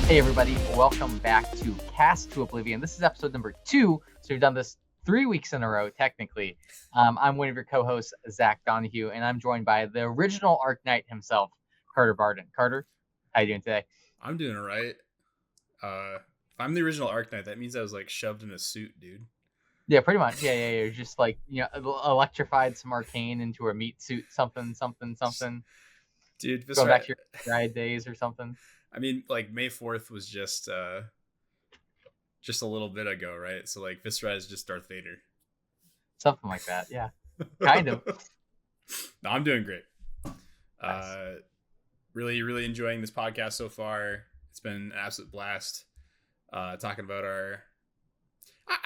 Hey everybody, welcome back to Cast to Oblivion. This is episode number 2, so we've done this 3 weeks in a row, technically. I'm one of your co-hosts, Zach Donahue, and I'm joined by the original Arc Knight himself, Carter Barden. Carter, how you doing today? I'm doing all right. If I'm the original Arc Knight, that means I was like shoved in a suit, dude. Yeah, pretty much. Yeah. You're just like, electrified some arcane into a meat suit, something. Dude, Going back Viscera. to your ride days or something. I mean, like May 4th was just a little bit ago, right? So like Viscera is just Darth Vader. Something like that, yeah. Kind of. No, I'm doing great. Nice. Really enjoying this podcast so far. It's been an absolute blast. Talking about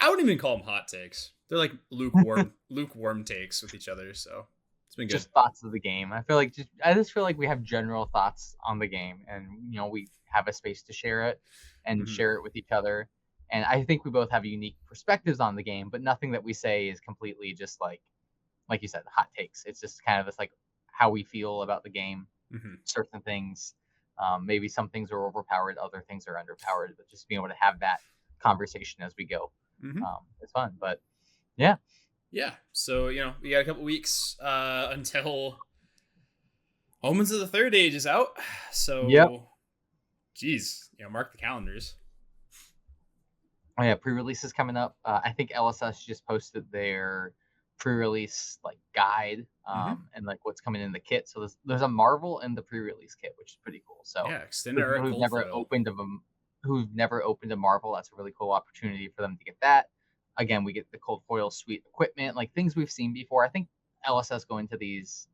I wouldn't even call them hot takes. They're like lukewarm takes with each other. So it's been good. Just thoughts of the game. I just feel like we have general thoughts on the game, and we have a space to share it and share it with each other. And I think we both have unique perspectives on the game, but nothing that we say is completely just like you said, hot takes. It's just kind of this like how we feel about the game, certain things. Maybe some things are overpowered, other things are underpowered, but just being able to have that conversation as we go, it's fun. But yeah. So we got a couple weeks until Omens of the Third Age is out. So geez, mark the calendars. Oh yeah, pre-release is coming up. I think LSS just posted their pre-release like guide and like what's coming in the kit. So there's a Marvel in the pre-release kit, which is pretty cool. So extended people who've never opened a Marvel, that's a really cool opportunity for them to get that. Again, we get the cold foil suite equipment, like things we've seen before. I think LSS going to these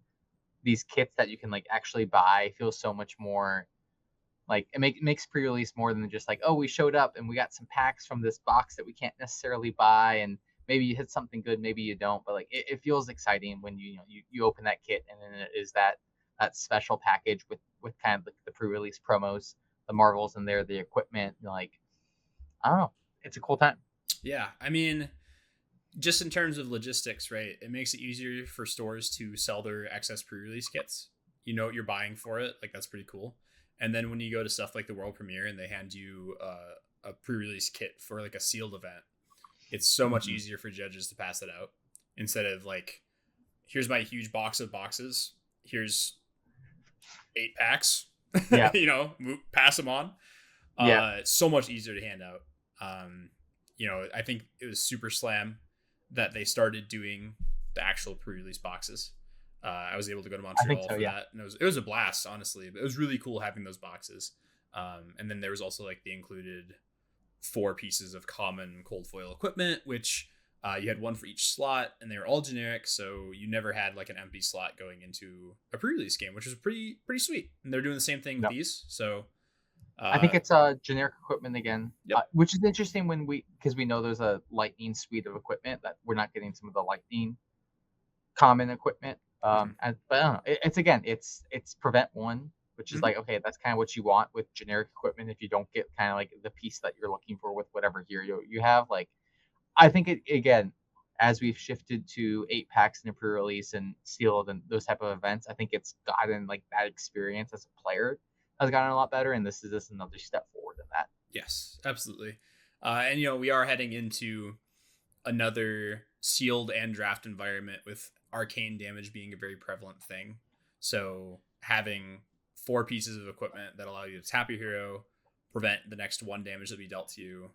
kits that you can like actually buy feels so much more like it makes pre-release more than just like, oh, we showed up and we got some packs from this box that we can't necessarily buy, and maybe you hit something good, maybe you don't, but like it feels exciting when you open that kit and then it is that special package with kind of like the pre-release promos, the Marvels in there, the equipment, like I don't know, it's a cool time. Yeah, I mean, just in terms of logistics, right? It makes it easier for stores to sell their excess pre-release kits. You know what you're buying for it, like that's pretty cool. And then when you go to stuff like the world premiere and they hand you a pre-release kit for like a sealed event, it's so much easier for judges to pass it out instead of like, here's my huge box of boxes. Here's 8 packs. Yeah. Pass them on. It's so much easier to hand out. I think it was Super Slam that they started doing the actual pre-release boxes. I was able to go to Montreal for that, and it was a blast, honestly. But it was really cool having those boxes. And then there was also like the included 4 pieces of common cold foil equipment, which you had one for each slot, and they were all generic, so you never had like an empty slot going into a pre-release game, which was pretty sweet. And they're doing the same thing with these, so. I think it's generic equipment again, which is interesting because we know there's a lightning suite of equipment that we're not getting some of the lightning common equipment. But I don't know. It's prevent 1, which is like, okay, that's kind of what you want with generic equipment. If you don't get kind of like the piece that you're looking for with whatever hero you have, like I think again, as we've shifted to 8 packs in a pre-release and sealed and those type of events, I think it's gotten like that experience as a player has gotten a lot better, and this is just another step forward in that. Yes, absolutely. And we are heading into another sealed and draft environment with arcane damage being a very prevalent thing. So having 4 pieces of equipment that allow you to tap your hero, prevent the next 1 damage that be dealt to you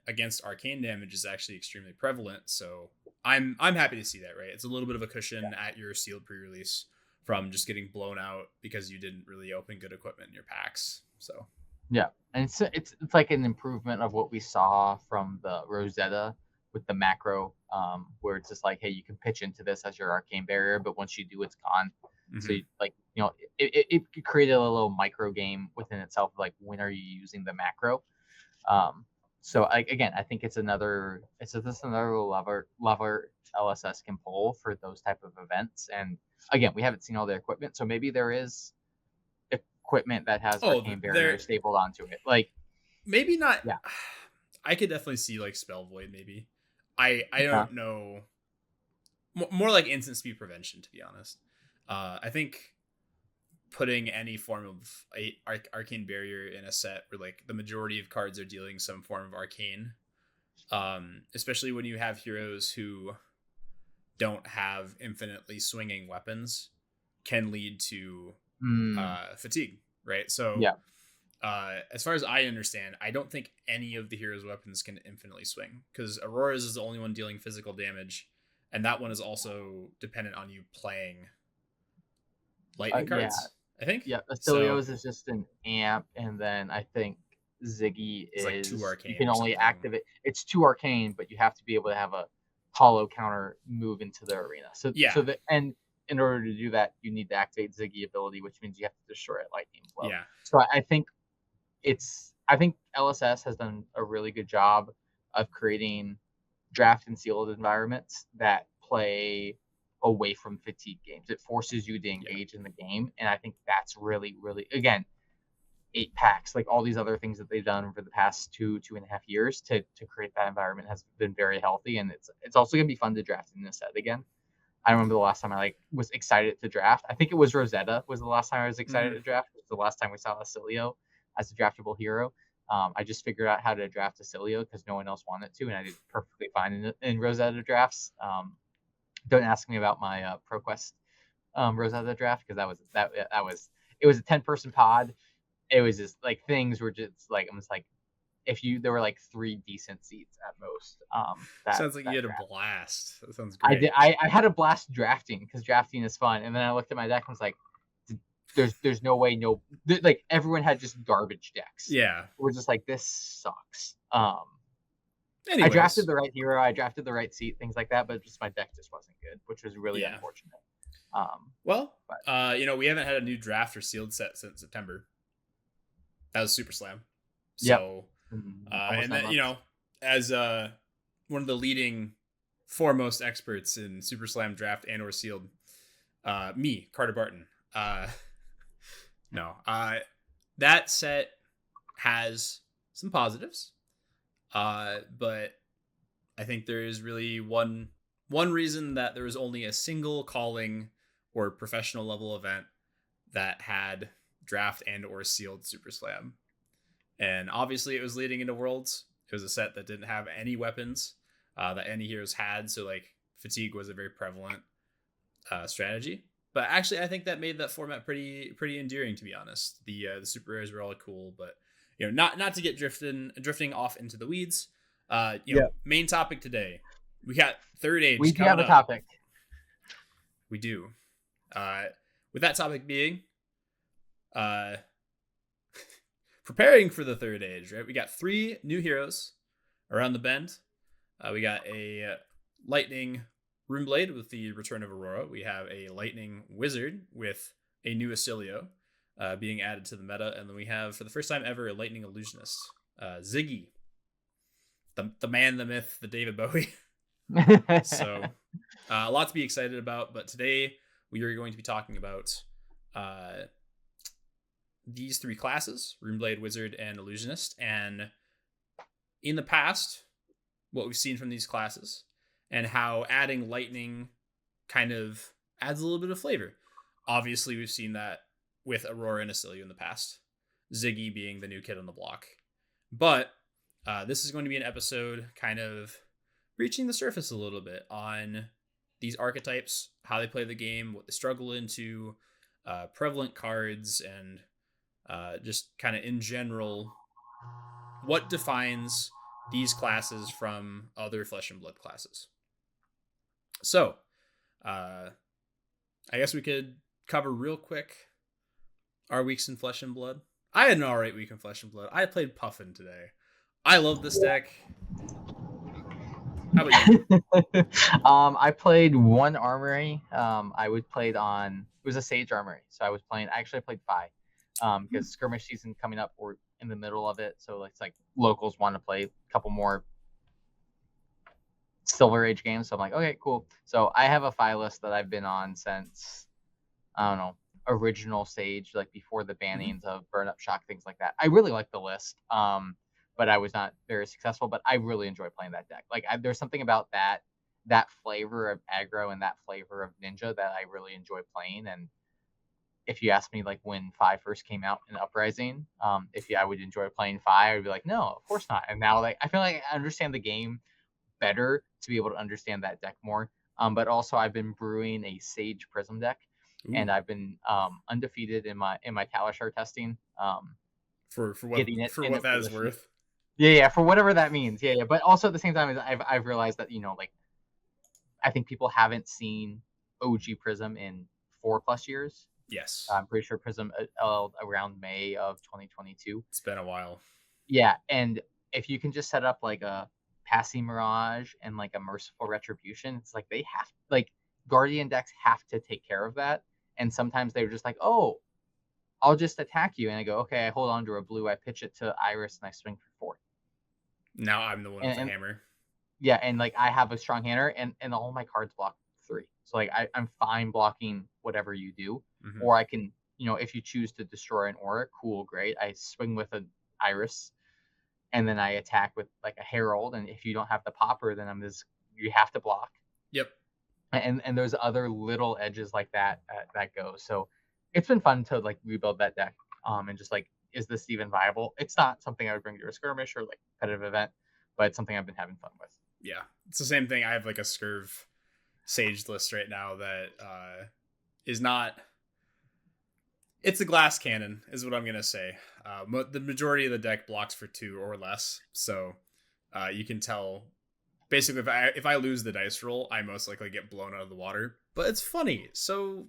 against arcane damage is actually extremely prevalent. So I'm happy to see that, right? It's a little bit of a cushion at your sealed pre-release from just getting blown out because you didn't really open good equipment in your packs. So yeah, and it's like an improvement of what we saw from the Rosetta with the macro, where it's just like, hey, you can pitch into this as your arcane barrier, but once you do, it's gone. So it created a little micro game within itself, like when are you using the macro? So I think it's another lever LSS can pull for those type of events. And again, we haven't seen all the equipment, so maybe there is equipment that has arcane barrier stapled onto it. Like maybe not. Yeah, I could definitely see like Spell Void. Maybe I don't know. More like instant speed prevention, to be honest. I think putting any form of arcane barrier in a set where like the majority of cards are dealing some form of arcane, especially when you have heroes who don't have infinitely swinging weapons, can lead to fatigue, right? So Yeah. As far as I understand, I don't think any of the hero's weapons can infinitely swing, because Aurora's is the only one dealing physical damage, and that one is also dependent on you playing lightning Yeah. cards, I think. Yeah. So Asilios is just an amp, and then I think Ziggy it's like 2 is you arcane can or only something. activate. It's 2 arcane, but you have to be able to have a hollow counter move into the arena. So Yeah. and in order to do that, you need to activate Ziggy ability, which means you have to destroy it lightning flow. Yeah. So I think LSS has done a really good job of creating draft and sealed environments that play away from fatigue games. It forces you to engage in the game, and I think that's really, really, again, 8 packs, like all these other things that they've done over the past 2.5 years to create that environment has been very healthy, and it's also gonna be fun to draft in this set again. I remember the last time I was excited to draft. I think it was Rosetta was the last time I was excited to draft. It was the last time we saw Acilio as a draftable hero. I just figured out how to draft Acilio because no one else wanted to, and I did perfectly fine in Rosetta drafts. Don't ask me about my ProQuest Rosetta draft because it was a 10-person pod. It was just like things were just like I'm just like there were like 3 decent seats at most. Sounds like you had draft. a blast. That sounds I great. did. I had a blast drafting because drafting is fun, and then I looked at my deck and was like, "There's no way, like everyone had just garbage decks. Yeah. We're just like this sucks." Anyways. I drafted the right hero, I drafted the right seat, things like that, but just my deck just wasn't good, which was really unfortunate. We haven't had a new draft or sealed set since September. That was Super Slam. So, and then as one of the leading foremost experts in Super Slam draft and or sealed, me, Carter Barton. That set has some positives, but I think there is really one reason that there was only a single calling or professional level event that had draft and or sealed Super Slam. And obviously it was leading into Worlds. It was a set that didn't have any weapons that any heroes had. So like fatigue was a very prevalent strategy. But actually, I think that made that format pretty endearing, to be honest. The super rares were all cool, but not to get drifting off into the weeds. Main topic today. We got Third Age. We do have a topic. We do. With that topic being preparing for the Third Age, right? We got 3 new heroes around the bend. We got a Lightning Runeblade with the return of Aurora. We have a Lightning Wizard with a new Acilio being added to the meta. And then we have, for the first time ever, a Lightning Illusionist. Ziggy. The man, the myth, the David Bowie. So, a lot to be excited about. But today, we are going to be talking about these 3 classes, Runeblade, Wizard, and Illusionist. And in the past, what we've seen from these classes, and how adding lightning kind of adds a little bit of flavor. Obviously, we've seen that with Aurora and Acilio in the past, Ziggy being the new kid on the block. But this is going to be an episode kind of reaching the surface a little bit on these archetypes, how they play the game, what they struggle into, prevalent cards, and just kind of in general, what defines these classes from other Flesh and Blood classes. So, I guess we could cover real quick our weeks in Flesh and Blood. I had an alright week in Flesh and Blood. I played Puffin today. I love this deck. How about you? I played 1 Armory. It was a Sage Armory, so I actually played 5 because skirmish season coming up, we're in the middle of it, so it's like locals want to play a couple more Silver Age games, so I'm like, okay, cool. So I have a 5 list that I've been on since, I don't know, original Sage, like before the bannings of Burn Up Shock, things like that. I really like the list, but I was not very successful, but I really enjoy playing that deck. Like there's something about that flavor of aggro and that flavor of ninja that I really enjoy playing, and if you asked me like when Fi first came out in Uprising, if I would enjoy playing Fi, I would be like, no, of course not. And now like I feel like I understand the game better to be able to understand that deck more. But also I've been brewing a Sage Prism deck, Ooh. and I've been undefeated in my Talishar testing. For Getting it in a what that is position. worth. Yeah, for whatever that means. Yeah. But also at the same time, I've realized that like I think people haven't seen OG Prism in 4+ years. Yes. I'm pretty sure Prism around May of 2022. It's been a while. Yeah, and if you can just set up like a Passing Mirage and like a Merciful Retribution, it's like they have like Guardian decks have to take care of that. And sometimes they're just like, oh, I'll just attack you, and I go, okay, I hold on to a blue, I pitch it to Iris, and I swing for 4. Now I'm the one with the And hammer. yeah, and like I have a strong hammer, and all my cards block 3. So like I'm fine blocking whatever you do, or I can, if you choose to destroy an aura, cool, great. I swing with an Iris, and then I attack with like a Herald, and if you don't have the popper, then you have to block. Yep. And there's other little edges like that that go. So it's been fun to like rebuild that deck, and just like, is this even viable? It's not something I would bring to a skirmish or like competitive event, but it's something I've been having fun with. Yeah, it's the same thing. I have like a Scurv Sage list right now that is not. It's a glass cannon, is what I'm gonna say. The majority of the deck blocks for 2 or less, so you can tell. Basically, if I lose the dice roll, I most likely get blown out of the water. But it's funny, so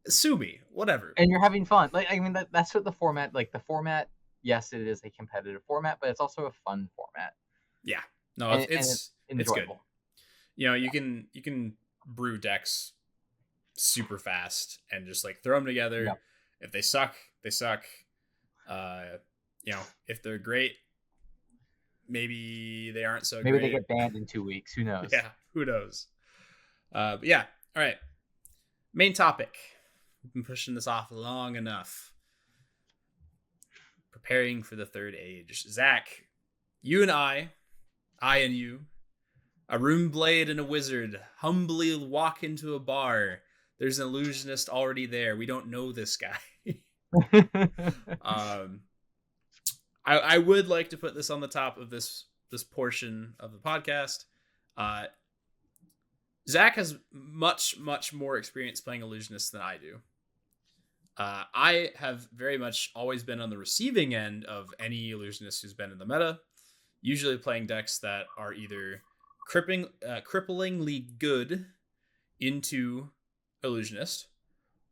sue me, whatever. And you're having fun. Like, I mean, that's what the format. Like the format, yes, it is a competitive format, but it's also a fun format. Yeah, no, And it's enjoyable. It's good. You can brew decks super fast and just like throw them together. Yep. If they suck, they suck. If they're great, maybe they aren't so maybe great. Maybe they get banned in 2 weeks. Who knows? Yeah, who knows? But yeah, all right. Main topic. We've been pushing this off long enough. Preparing for the third age. Zach, you and I and you, a Runeblade and a wizard, humbly walk into a bar. There's an illusionist already there. We don't know this guy. I would like to put this on the top of this portion of the podcast. Zach has much more experience playing illusionists than I do. I have very much always been on the receiving end of any illusionist who's been in the meta, usually playing decks that are either cripplingly good into illusionist,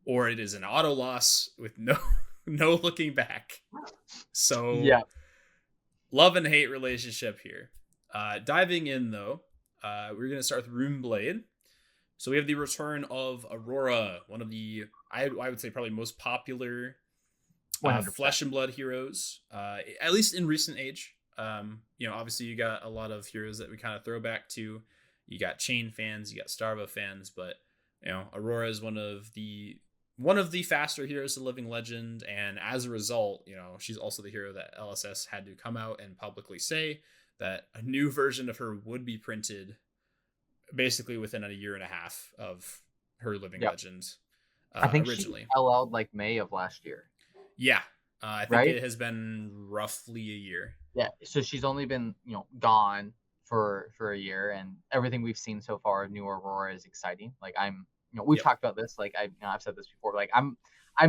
or it is an auto loss with no looking back. So yeah, love and hate relationship here. Diving in though, we're gonna start with Runeblade. So we have the return of Aurora, one of the I would say probably most popular flesh and blood heroes, at least in recent age. Obviously you got a lot of heroes that we kind of throw back to. You got Chain fans, you got Starva fans, but Aurora is one of the faster heroes to Living Legend, and as a result, she's also the hero that LSS had to come out and publicly say that a new version of her would be printed basically within a year and a half of her Living Legend. I think originally she LL'd like May of last year. Yeah, I think it has been roughly a year. Yeah, so she's only been gone for a year, and everything we've seen so far of new Aurora is exciting. Like we've talked about this. Like I've said this before. Like I'm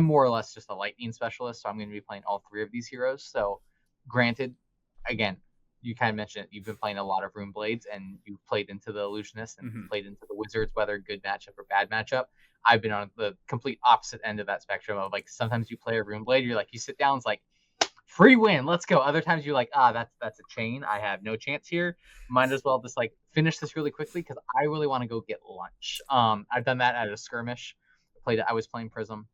more or less just a lightning specialist, so I'm going to be playing all 3 of these heroes. So, granted, again, you kind of mentioned it, you've been playing a lot of Runeblades, and you've played into the Illusionists and played into the Wizards, whether good matchup or bad matchup. I've been on the complete opposite end of that spectrum of like sometimes you play a Runeblade, you're like you sit down, it's like free win, let's go. Other times you're like, that's a chain. I have no chance here. Might as well just like finish this really quickly because I really want to go get lunch. I've done that at a skirmish. I was playing Prism.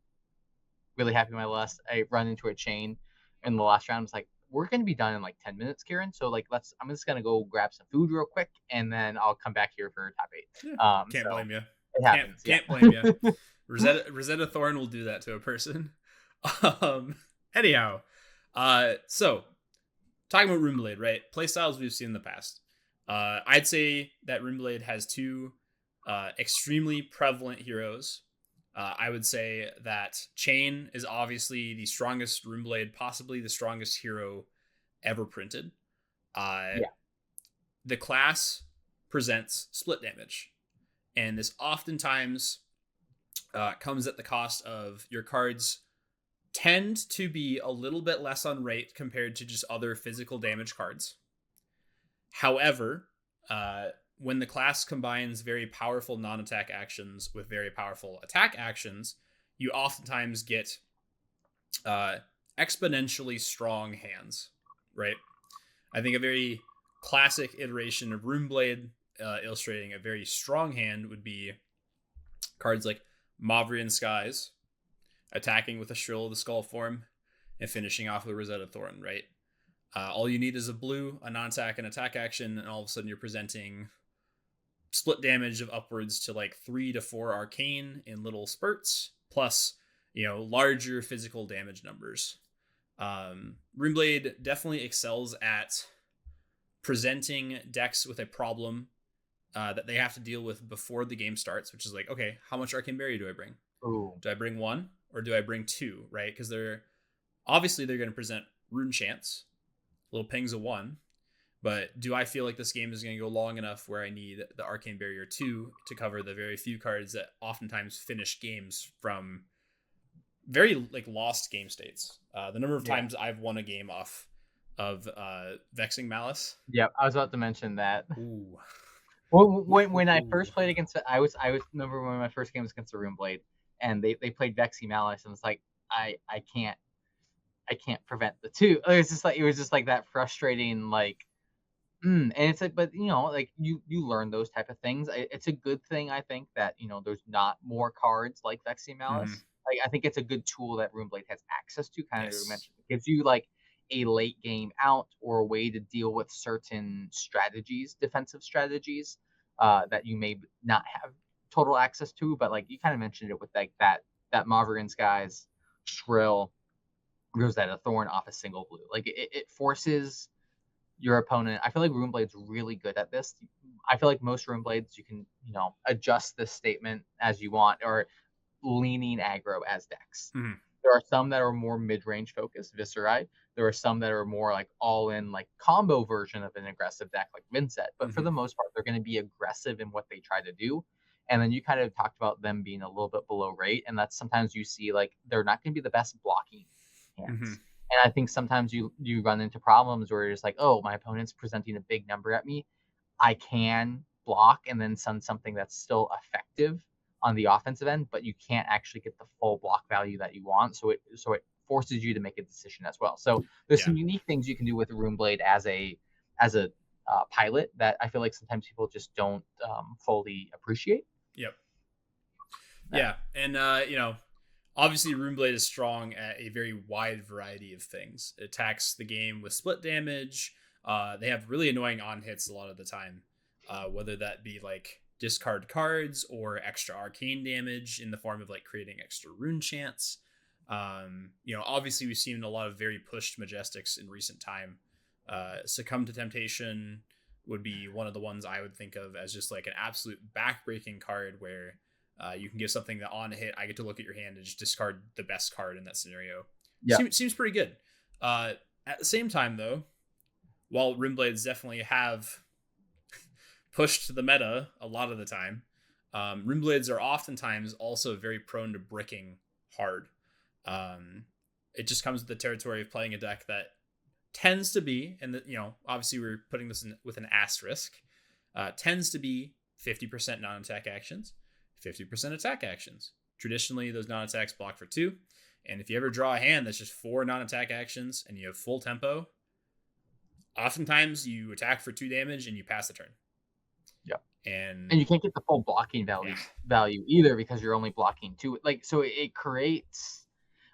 Really happy with my last. I run into a chain in the last round. I was like, we're gonna be done in like 10 minutes, Kieran. So like I'm just gonna go grab some food real quick, and then I'll come back here for top 8. Yeah, can't blame you. It happens. Can't blame you. Rosetta Thorn will do that to a person. Anyhow. So talking about Runeblade, right? Playstyles we've seen in the past. I'd say that Runeblade has 2 extremely prevalent heroes I would say that Chain is obviously the strongest Runeblade, possibly the strongest hero ever printed. Uh, Yeah. the class presents split damage, and this oftentimes comes at the cost of your cards tend to be a little bit less on rate compared to just other physical damage cards. However, when the class combines very powerful non-attack actions with very powerful attack actions, you oftentimes get exponentially strong hands, right? I think a very classic iteration of Runeblade illustrating a very strong hand would be cards like Mavrian Skies, attacking with a Shrill of the Skull form, and finishing off with Rosetta Thorn, right? All you need is a blue, a non-attack, and attack action, and all of a sudden you're presenting split damage of upwards to like 3 to 4 arcane in little spurts, plus, larger physical damage numbers. Runeblade definitely excels at presenting decks with a problem that they have to deal with before the game starts, which is like, okay, how much Arcane Barrier do I bring? Ooh. Do I bring 1 or do I bring 2, right? Because they're going to present Rune Chants, little pings of 1. But do I feel like this game is going to go long enough where I need the Arcane Barrier 2 to cover the very few cards that oftentimes finish games from very like lost game states? The number of times I've won a game off of Vexing Malice. Yep, I was about to mention that. Ooh. Well, when I first played against it, I was remember when my first game was against the Runeblade, and they played Vexy Malice, and it's like I can't prevent the 2. It was just like that frustrating like. And it's like, but like you learn those type of things. It's a good thing, I think, that there's not more cards like Vexy Malice. Like I think it's a good tool that Runeblade has access to. Kind of mentioned, it gives you like a late game out or a way to deal with certain strategies, defensive strategies, that you may not have total access to. But like you kind of mentioned it with like that Maverick Skies, Shrill, Rosetta Thorn off a single blue. Like it forces your opponent. I feel like Runeblade's really good at this. I feel like most Runeblades you can, adjust this statement as you want, or leaning aggro as decks. Mm-hmm. There are some that are more mid-range focused, Viscerai. There are some that are more like all-in, like combo version of an aggressive deck, like Vincent. But for the most part, they're going to be aggressive in what they try to do. And then you kind of talked about them being a little bit below rate, and that's sometimes you see like they're not going to be the best blocking hands. And I think sometimes you run into problems where you're just like, oh, my opponent's presenting a big number at me. I can block and then send something that's still effective on the offensive end, but you can't actually get the full block value that you want. So it forces you to make a decision as well. So there's some unique things you can do with Runeblade as a pilot that I feel like sometimes people just don't fully appreciate. Yep. Yeah, and obviously, Runeblade is strong at a very wide variety of things. It attacks the game with split damage. They have really annoying on-hits a lot of the time, whether that be like discard cards or extra arcane damage in the form of like creating extra rune chants. Obviously, we've seen a lot of very pushed Majestics in recent time. Succumb to Temptation would be one of the ones I would think of as just like an absolute backbreaking card where you can give something that on a hit, I get to look at your hand and just discard the best card in that scenario. Yeah. Seems pretty good. At the same time, though, while Runeblades definitely have pushed the meta a lot of the time, Runeblades are oftentimes also very prone to bricking hard. It just comes with the territory of playing a deck that tends to be, and obviously we're putting this in with an asterisk, tends to be 50% non-attack actions, 50% attack actions. Traditionally, those non-attacks block for 2. And if you ever draw a hand that's just 4 non-attack actions and you have full tempo, oftentimes you attack for 2 damage and you pass the turn. Yeah. And you can't get the full blocking value either because you're only blocking 2. Like, so it creates,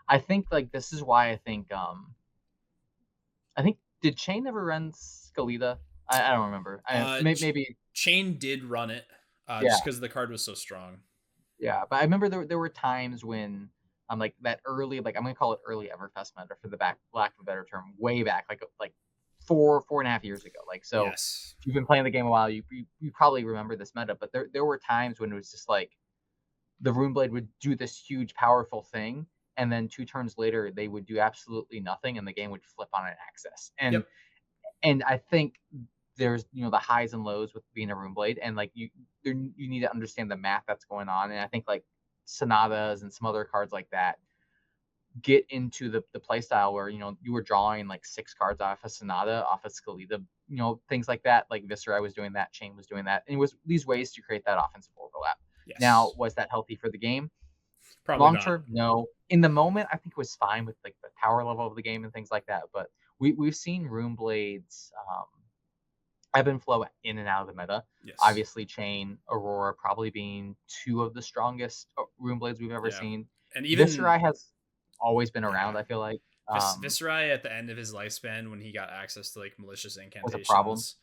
I think like this is why I think did Chain ever run Skeleta? I don't remember. Maybe Chain did run it. Just because the card was so strong. Yeah, but I remember there were times when like that early, like I'm gonna call it early Everfest meta for the lack of a better term, way back, like 4.5 years ago. Like so, yes. If you've been playing the game a while, you probably remember this meta. But there were times when it was just like the Runeblade would do this huge, powerful thing, and then 2 turns later, they would do absolutely nothing, and the game would flip on an axis. And Yep. I think there's the highs and lows with being a Runeblade, and like you need to understand the math that's going on. And I think like Sonatas and some other cards like that get into the play style where you were drawing like 6 cards off a Sonata, off a Skeleta, things like that. Like Viscera was doing that, Chain was doing that, and it was these ways to create that offensive overlap. Now, Yes. was that healthy for the game? Probably Long not. term, no. In the moment, I think it was fine with like the power level of the game and things like that. But we've seen Runeblades ebb and flow in and out of the meta. Yes. Obviously, Chain, Aurora probably being 2 of the strongest Runeblades we've ever Yeah. seen. And even Viscera has always been yeah, around, I feel like. Viscerai at the end of his lifespan when he got access to like malicious Was a problem. incantations.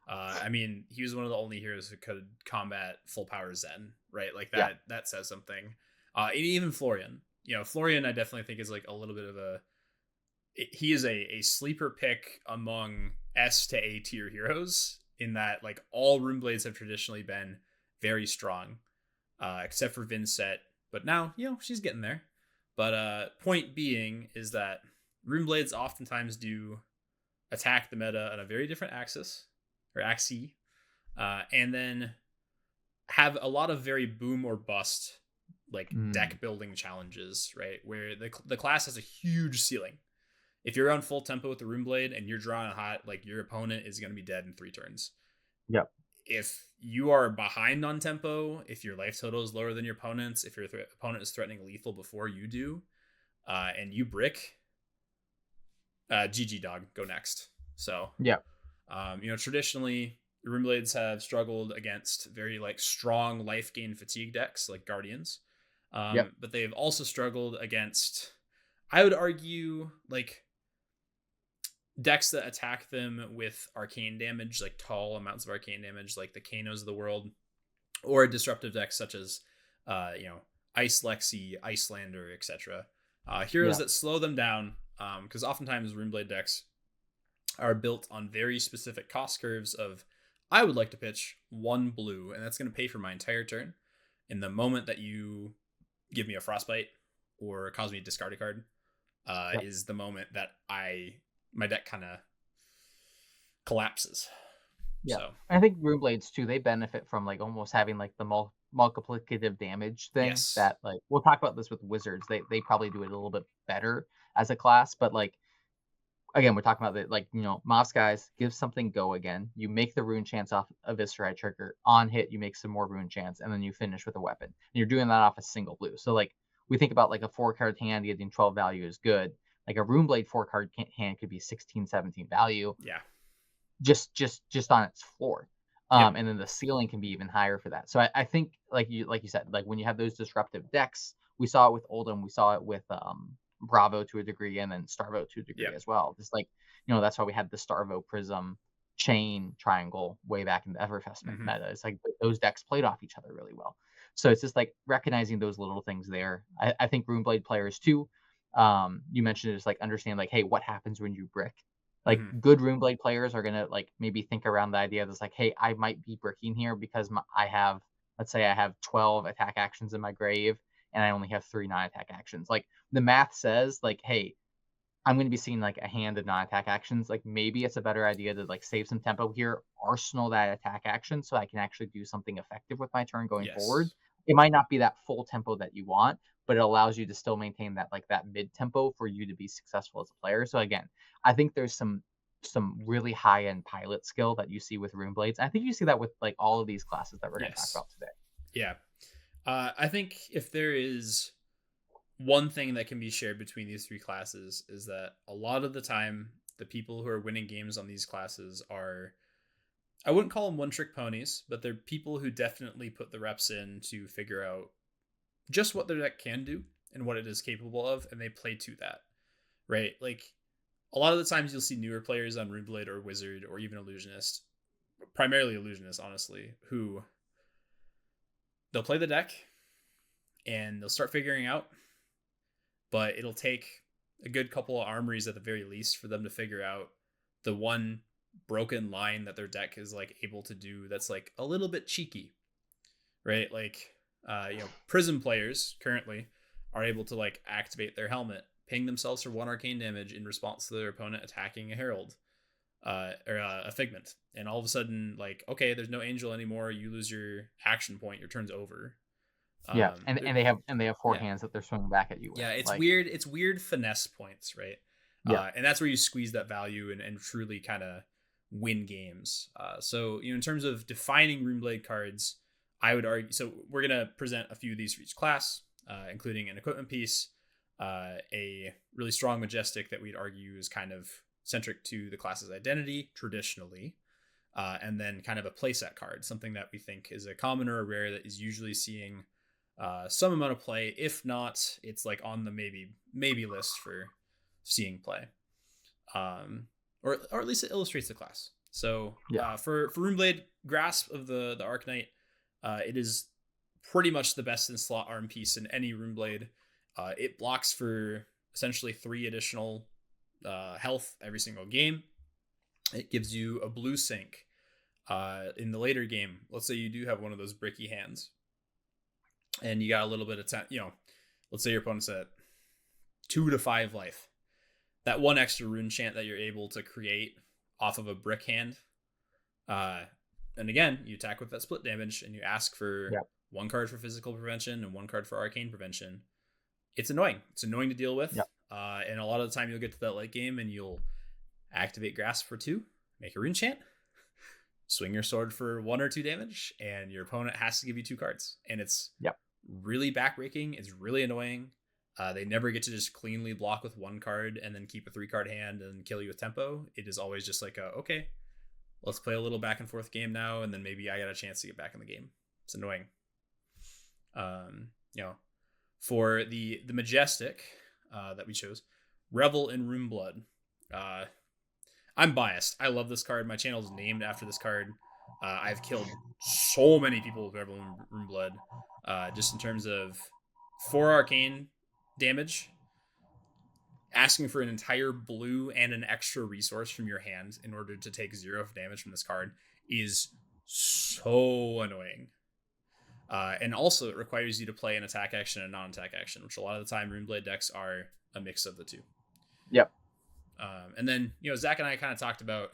I mean, he was one of the only heroes who could combat full power Zen, right? Like Yeah. that says something. And even Florian, Florian, I definitely think is like a little bit of he is a sleeper pick among S to A tier heroes in that like all Runeblades have traditionally been very strong, except for Vincent. But now, she's getting there. But point being is that Runeblades oftentimes do attack the meta on a very different axis or axis, and then have a lot of very boom or bust like deck building challenges, right? Where the class has a huge ceiling. If you're on full tempo with the Runeblade and you're drawing hot, like your opponent is going to be dead in 3 turns. Yep. If you are behind on tempo, if your life total is lower than your opponent's, if your opponent is threatening lethal before you do, and you brick, GG dog, go next. So, Yeah. Traditionally, Runeblades have struggled against very like strong life gain fatigue decks like Guardians, Yep. but they've also struggled against, I would argue, like decks that attack them with arcane damage, like tall amounts of arcane damage, like the Kanos of the world, or disruptive decks such as, Ice Lexi, Icelander, etc. Heroes that slow them down, because oftentimes Runeblade decks are built on very specific cost curves of, I would like to pitch 1 blue, and that's going to pay for my entire turn. In the moment that you give me a Frostbite or cause me to discard a card, is the moment that my deck kind of collapses. Yeah. So I think Runeblades too, they benefit from like almost having like the multiplicative damage thing yes, that like we'll talk about this with Wizards. They probably do it a little bit better as a class, but like again, we're talking about that like, Moss guys, give something go again. You make the rune chance off a Viscera trigger. On hit, you make some more rune chance, and then you finish with a weapon. And you're doing that off a single blue. So like we think about like a 4-card hand getting 12 value is good. Like a Runeblade 4-card hand could be 16, 17 value. yeah, Just on its floor. yep, And then the ceiling can be even higher for that. So I think like you said, like when you have those disruptive decks, we saw it with Oldhim, we saw it with Bravo to a degree, and then Starvo to a degree yep, as well. Just like that's why we had the Starvo Prism Chain Triangle way back in the Everfest meta. It's like those decks played off each other really well. So it's just like recognizing those little things there. I think Runeblade players too. You mentioned it's like understand like, hey, what happens when you brick? Like good Runeblade players are gonna like maybe think around the idea that's like, hey, I might be bricking here because I have, let's say I have 12 attack actions in my grave and I only have 3 non-attack actions. Like the math says like, hey, I'm going to be seeing like a hand of non-attack actions. Like maybe it's a better idea to like save some tempo here, arsenal that attack action so I can actually do something effective with my turn going forward. yes, It might not be that full tempo that you want, but it allows you to still maintain that like that mid tempo for you to be successful as a player. So again, I think there's some really high end pilot skill that you see with Runeblades. I think you see that with like all of these classes that we're going to talk yes, about today. yeah. I think if there is one thing that can be shared between these 3 classes is that a lot of the time the people who are winning games on these classes are, I wouldn't call them one trick ponies, but they're people who definitely put the reps in to figure out just what their deck can do and what it is capable of, and they play to that, right? Like a lot of the times you'll see newer players on Runeblade or Wizard or even Illusionist, primarily Illusionist, honestly, who they'll play the deck and they'll start figuring out, but it'll take a good couple of armories at the very least for them to figure out the one broken line that their deck is like able to do that's like a little bit cheeky, right? Like Prism players currently are able to like activate their helmet, ping themselves for 1 arcane damage in response to their opponent attacking a herald or a figment, and all of a sudden, like, okay, there's no angel anymore, you lose your action point, your turn's over. Yeah, and they have 4 yeah, hands that they're swinging back at you with. yeah, it's like, weird. It's weird finesse points, right? Yeah, And that's where you squeeze that value and truly kind of win games. So in terms of defining Runeblade cards, I would argue. So we're gonna present a few of these for each class, including an equipment piece, a really strong majestic that we'd argue is kind of centric to the class's identity traditionally, and then kind of a playset card, something that we think is a common or a rare that is usually seeing some amount of play. If not, it's like on the maybe list for seeing play, or at least it illustrates the class. So for Runeblade, Grasp of the Arcanite, it is pretty much the best in slot arm piece in any Runeblade. It blocks for essentially 3 additional health every single game. It gives you a blue sync in the later game. Let's say you do have one of those bricky hands, and you got a little bit of time. Let's say your opponent's at 2 to 5 life. That 1 extra rune chant that you're able to create off of a brick hand. And again, you attack with that split damage, and you ask for 1 card for physical prevention and 1 card for arcane prevention. It's annoying. It's annoying to deal with. And a lot of the time you'll get to that late game and you'll activate Grasp for 2, make a rune chant, swing your sword for 1 or 2 damage, and your opponent has to give you 2 cards. And it's really backbreaking. It's really annoying. They never get to just cleanly block with 1 card and then keep a 3-card hand and kill you with tempo. It is always just like, okay, let's play a little back and forth game now, and then maybe I got a chance to get back in the game. It's annoying. For the majestic that we chose, Revel in Runeblood. I'm biased. I love this card. My channel is named after this card. I've killed so many people with Revel in Runeblood, just in terms of 4 arcane damage, asking for an entire blue and an extra resource from your hand in order to take 0 damage from this card is so annoying. And also it requires you to play an attack action and non-attack action, which a lot of the time Runeblade decks are a mix of the 2. And then, Zach and I kind of talked about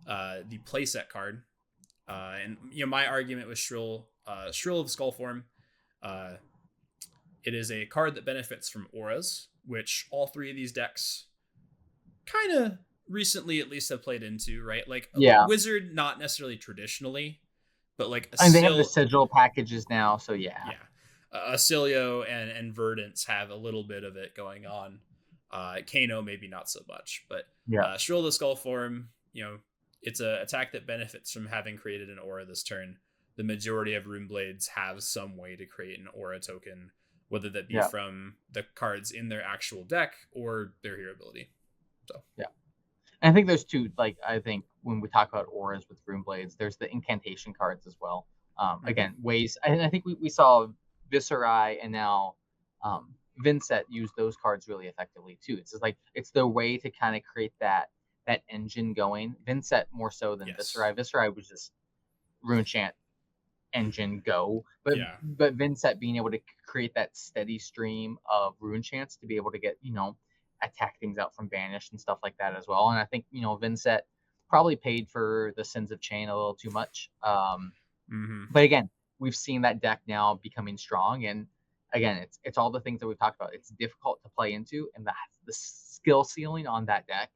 the playset card. And my argument was Shrill of the Skull Form. It is a card that benefits from auras, which all 3 of these decks kind of recently at least have played into, right? Like Wizard, not necessarily traditionally, but like they have the sigil packages now, so Acilio and Verdance have a little bit of it going on. Kano maybe not so much, but Shrill the Skull Form, it's a attack that benefits from having created an aura this turn. The majority of Runeblades have some way to create an aura token, whether that be from the cards in their actual deck or their hero ability. So and I think there's 2. Like, I think when we talk about auras with Runeblades, there's the incantation cards as well. Again, ways, and I think we saw Viserai and now Vincent use those cards really effectively too. It's just like it's the way to kind of create that engine going. Vincent more so than Viserai. Viserai was just rune chant engine go, but Vincent being able to create that steady stream of rune chants to be able to get attack things out from banished and stuff like that as well. And I think Vincent probably paid for the Sins of Chain a little too much. But again, we've seen that deck now becoming strong, and again, it's all the things that we've talked about. It's difficult to play into, and the skill ceiling on that deck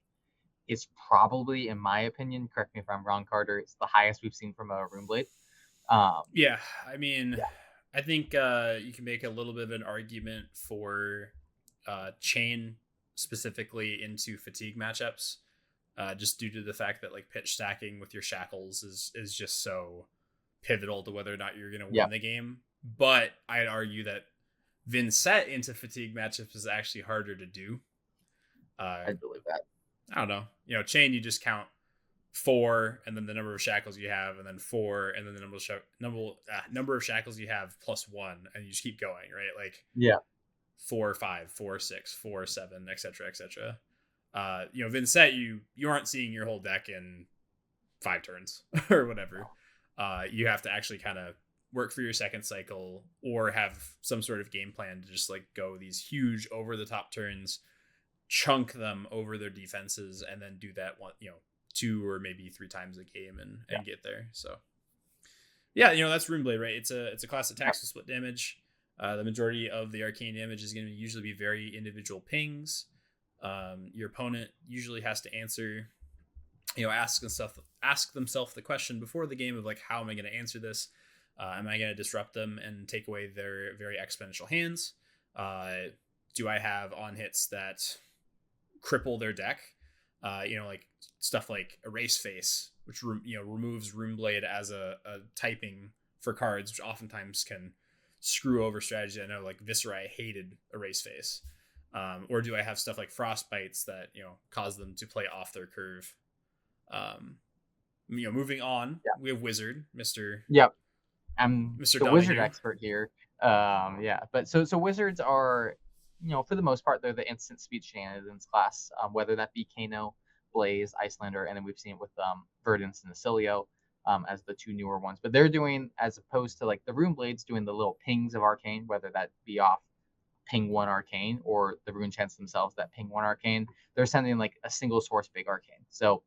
is probably, in my opinion, correct me if I'm wrong, Carter, it's the highest we've seen from a Runeblade. I mean, I think you can make a little bit of an argument for Chain specifically into fatigue matchups, just due to the fact that like pitch stacking with your shackles is just so pivotal to whether or not you're going to win the game. But I'd argue that Vincent into fatigue matchups is actually harder to do. I believe that. I don't know. Chain, you just count 4 and then the number of shackles you have, and then 4 and then the number of shackles you have plus 1, and you just keep going, right? Like 4, 5, 4, 6, 4, 7, etc., etc. Vincent, you aren't seeing your whole deck in 5 turns or whatever. You have to actually kind of work for your second cycle, or have some sort of game plan to just like go these huge over the top turns, chunk them over their defenses, and then do that one, 2 or maybe 3 times a game and get there. So yeah, that's Runeblade, right? It's a class that attacks with split damage. The majority of the arcane damage is going to usually be very individual pings. Your opponent usually has to answer, ask themselves the question before the game of like, how am I going to answer this? Am I going to disrupt them and take away their very exponential hands? Do I have on hits that cripple their deck? Like stuff like Erase Face, which removes Runeblade as a typing for cards, which oftentimes can screw over strategy. I know like Viscerai hated Erase Face. Or do I have stuff like Frostbites that cause them to play off their curve? Moving on, we have Wizard, Mr. Yep. I'm Mr. the Donahue. Wizard expert here. But so Wizards are, for the most part, they're the instant speed shenanigans class, whether that be Kano, Blaze, Icelander, and then we've seen it with Verdance and Acilio as the 2 newer ones. But they're doing, as opposed to like the Runeblades doing the little pings of Arcane, whether that be off ping 1 Arcane or the rune chants themselves that ping 1 Arcane, they're sending like a single source big Arcane. So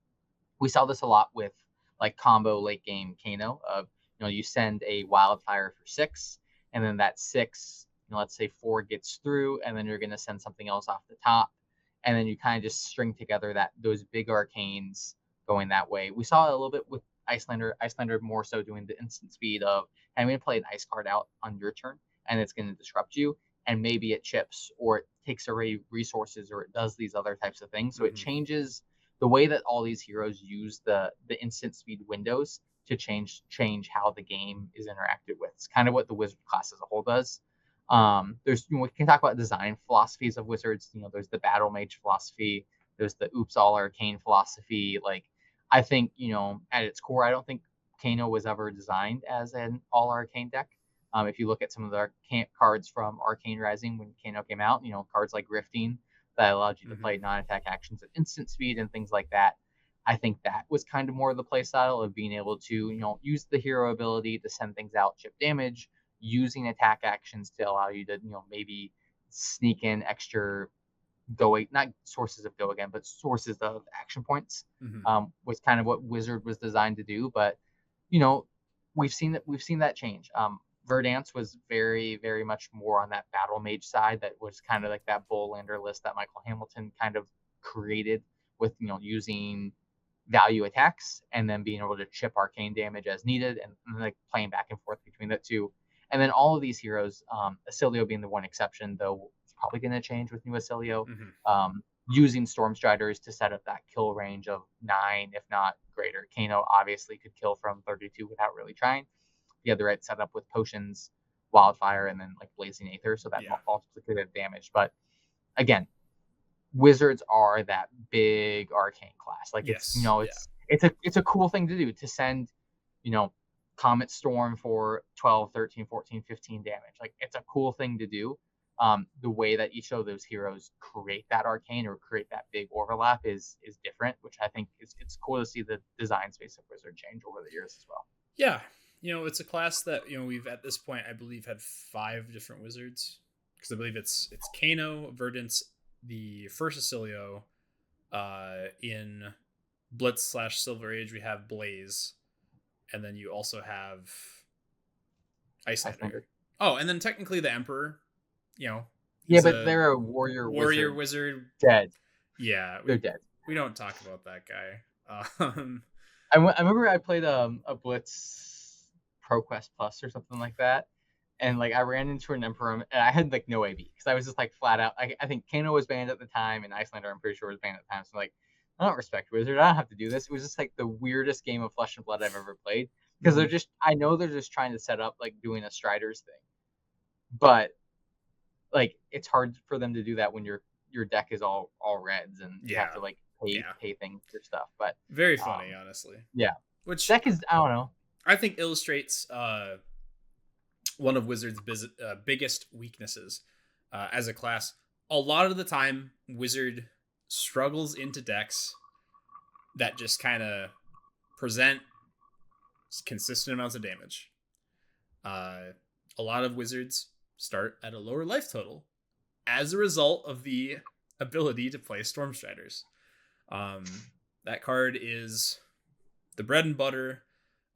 we saw this a lot with like combo late game Kano of, you send a Wildfire for 6, and then that 6, let's say 4 gets through, and then you're going to send something else off the top, and then you kind of just string together those big Arcanes going that way. We saw it a little bit with Icelander more so doing the instant speed of, I'm going to play an ice card out on your turn, and it's going to disrupt you, and maybe it chips, or it takes away resources, or it does these other types of things. So it changes the way that all these heroes use the instant speed windows to change how the game is interacted with. It's kind of what the Wizard class as a whole does. There's we can talk about design philosophies of Wizards. There's the Battle Mage philosophy. There's the Oops All Arcane philosophy. Like, I think at its core, I don't think Kano was ever designed as an all Arcane deck. If you look at some of the cards from Arcane Rising when Kano came out, cards like Rifting that allowed you to play non-attack actions at instant speed and things like that. I think that was kind of more of the play style of being able to, use the hero ability to send things out, chip damage, using attack actions to allow you to, maybe sneak in extra not sources of go again, but sources of action points. Was kind of what Wizard was designed to do. But, we've seen that change. Verdance was very, very much more on that Battle Mage side. That was kind of like that Bullander list that Michael Hamilton kind of created with, using value attacks and then being able to chip arcane damage as needed, and like playing back and forth between the two. And then all of these heroes, Acilio being the one exception, though it's probably going to change with new Acilio, using Stormstriders to set up that kill range of 9, if not greater. Kano obviously could kill from 32 without really trying. You had the right setup with potions, Wildfire, and then like Blazing Aether, so that multiplicative damage. But again, Wizards are that big arcane class. Like, it's a cool thing to do, to send, Comet Storm for 12, 13, 14, 15 damage. Like, it's a cool thing to do. The way that each of those heroes create that arcane or create that big overlap is different, which I think it's cool to see the design space of Wizard change over the years as well. Yeah. It's a class that, we've at this point, I believe, had 5 different Wizards, because I believe it's Kano, Verdance, the first Acilio, in Blitz/Silver Age we have Blaze, and then you also have Icelander. Oh, and then technically the Emperor, but they're a warrior wizard dead. Yeah, they're dead. We don't talk about that guy. I remember I played a Blitz ProQuest Plus or something like that, and like I ran into an Emperor and I had like no AB because I was just like flat out. I think Kano was banned at the time, and Icelander I'm pretty sure was banned at the time. So I'm like, I don't respect Wizard. I don't have to do this. It was just like the weirdest game of Flesh and Blood I've ever played, because they're just trying to set up like doing a Striders thing, but like it's hard for them to do that when your deck is all reds and you have to like pay things for stuff. But very funny, honestly. Yeah, which deck is, I don't know, I think illustrates one of Wizard's biggest weaknesses as a class. A lot of the time, Wizard struggles into decks that just kind of present consistent amounts of damage. A lot of wizards start at a lower life total as a result of the ability to play Stormstriders. That card is the bread and butter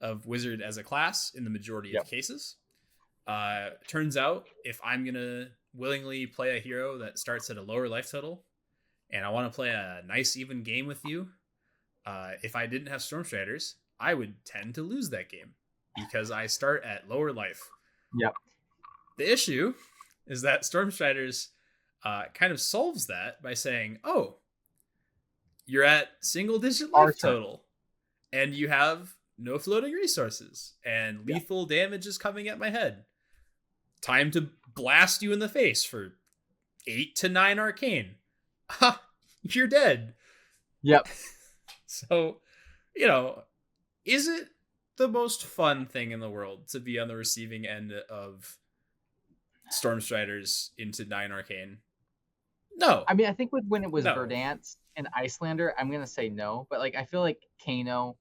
of wizard as a class in the majority of cases. Turns out, if I'm gonna willingly play a hero that starts at a lower life total, and I want to play a nice even game with you, if I didn't have Stormstriders, I would tend to lose that game because I start at lower life. Yep. The issue is that Stormstriders kind of solves that by saying, oh, you're at single digit life total and you have no floating resources and lethal damage is coming at my head. Time to blast you in the face for 8 to 9 arcane. Ha! You're dead. Yep. So, is it the most fun thing in the world to be on the receiving end of Stormstriders into 9 arcane? No. I mean, I think when it was Verdance and Icelander, I'm going to say no. But, I feel like Kano,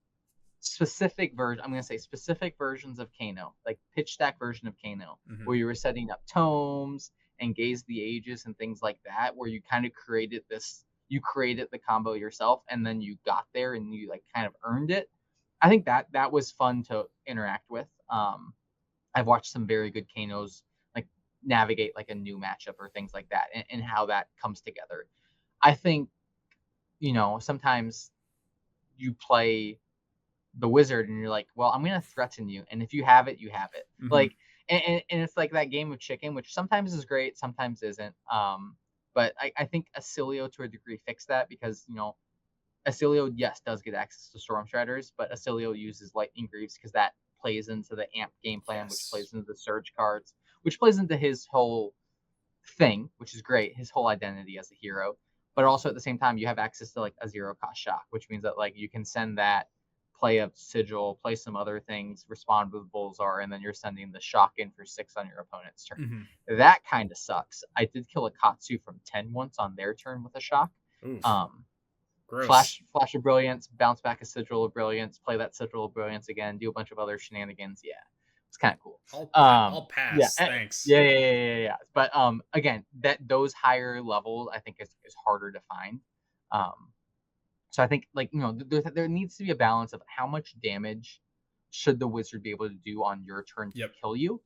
specific versions of Kano, like pitch stack version of Kano, where you were setting up tomes and Gaze the Ages and things like that, where you kind of created the combo yourself and then you got there and you kind of earned it. I think that was fun to interact with. I've watched some very good Kanos navigate a new matchup or things like that and how that comes together. I think, sometimes you play the wizard and you're like, well, I'm going to threaten you. And if you have it, you have it. Mm-hmm. And it's like that game of chicken, which sometimes is great, sometimes isn't. But I think Acilio to a degree fixed that because, Acilio, yes, does get access to Stormstriders, but Acilio uses Lightning Greaves because that plays into the amp game plan, which plays into the Surge cards, which plays into his whole thing, which is great, his whole identity as a hero. But also at the same time, you have access to a 0-cost shock, which means that you can send that, play a Sigil, play some other things, respond with Bullsar, and then you're sending the shock in for 6 on your opponent's turn. Mm-hmm. That kind of sucks. I did kill a Katsu from 10 once on their turn with a shock. Oof. Flash of Brilliance, bounce back a Sigil of Brilliance, play that Sigil of Brilliance again, do a bunch of other shenanigans. Yeah, it's kind of cool. I'll pass. Yeah, thanks. Yeah. But again, those higher levels I think is harder to find. So I think there needs to be a balance of how much damage should the wizard be able to do on your turn to kill you,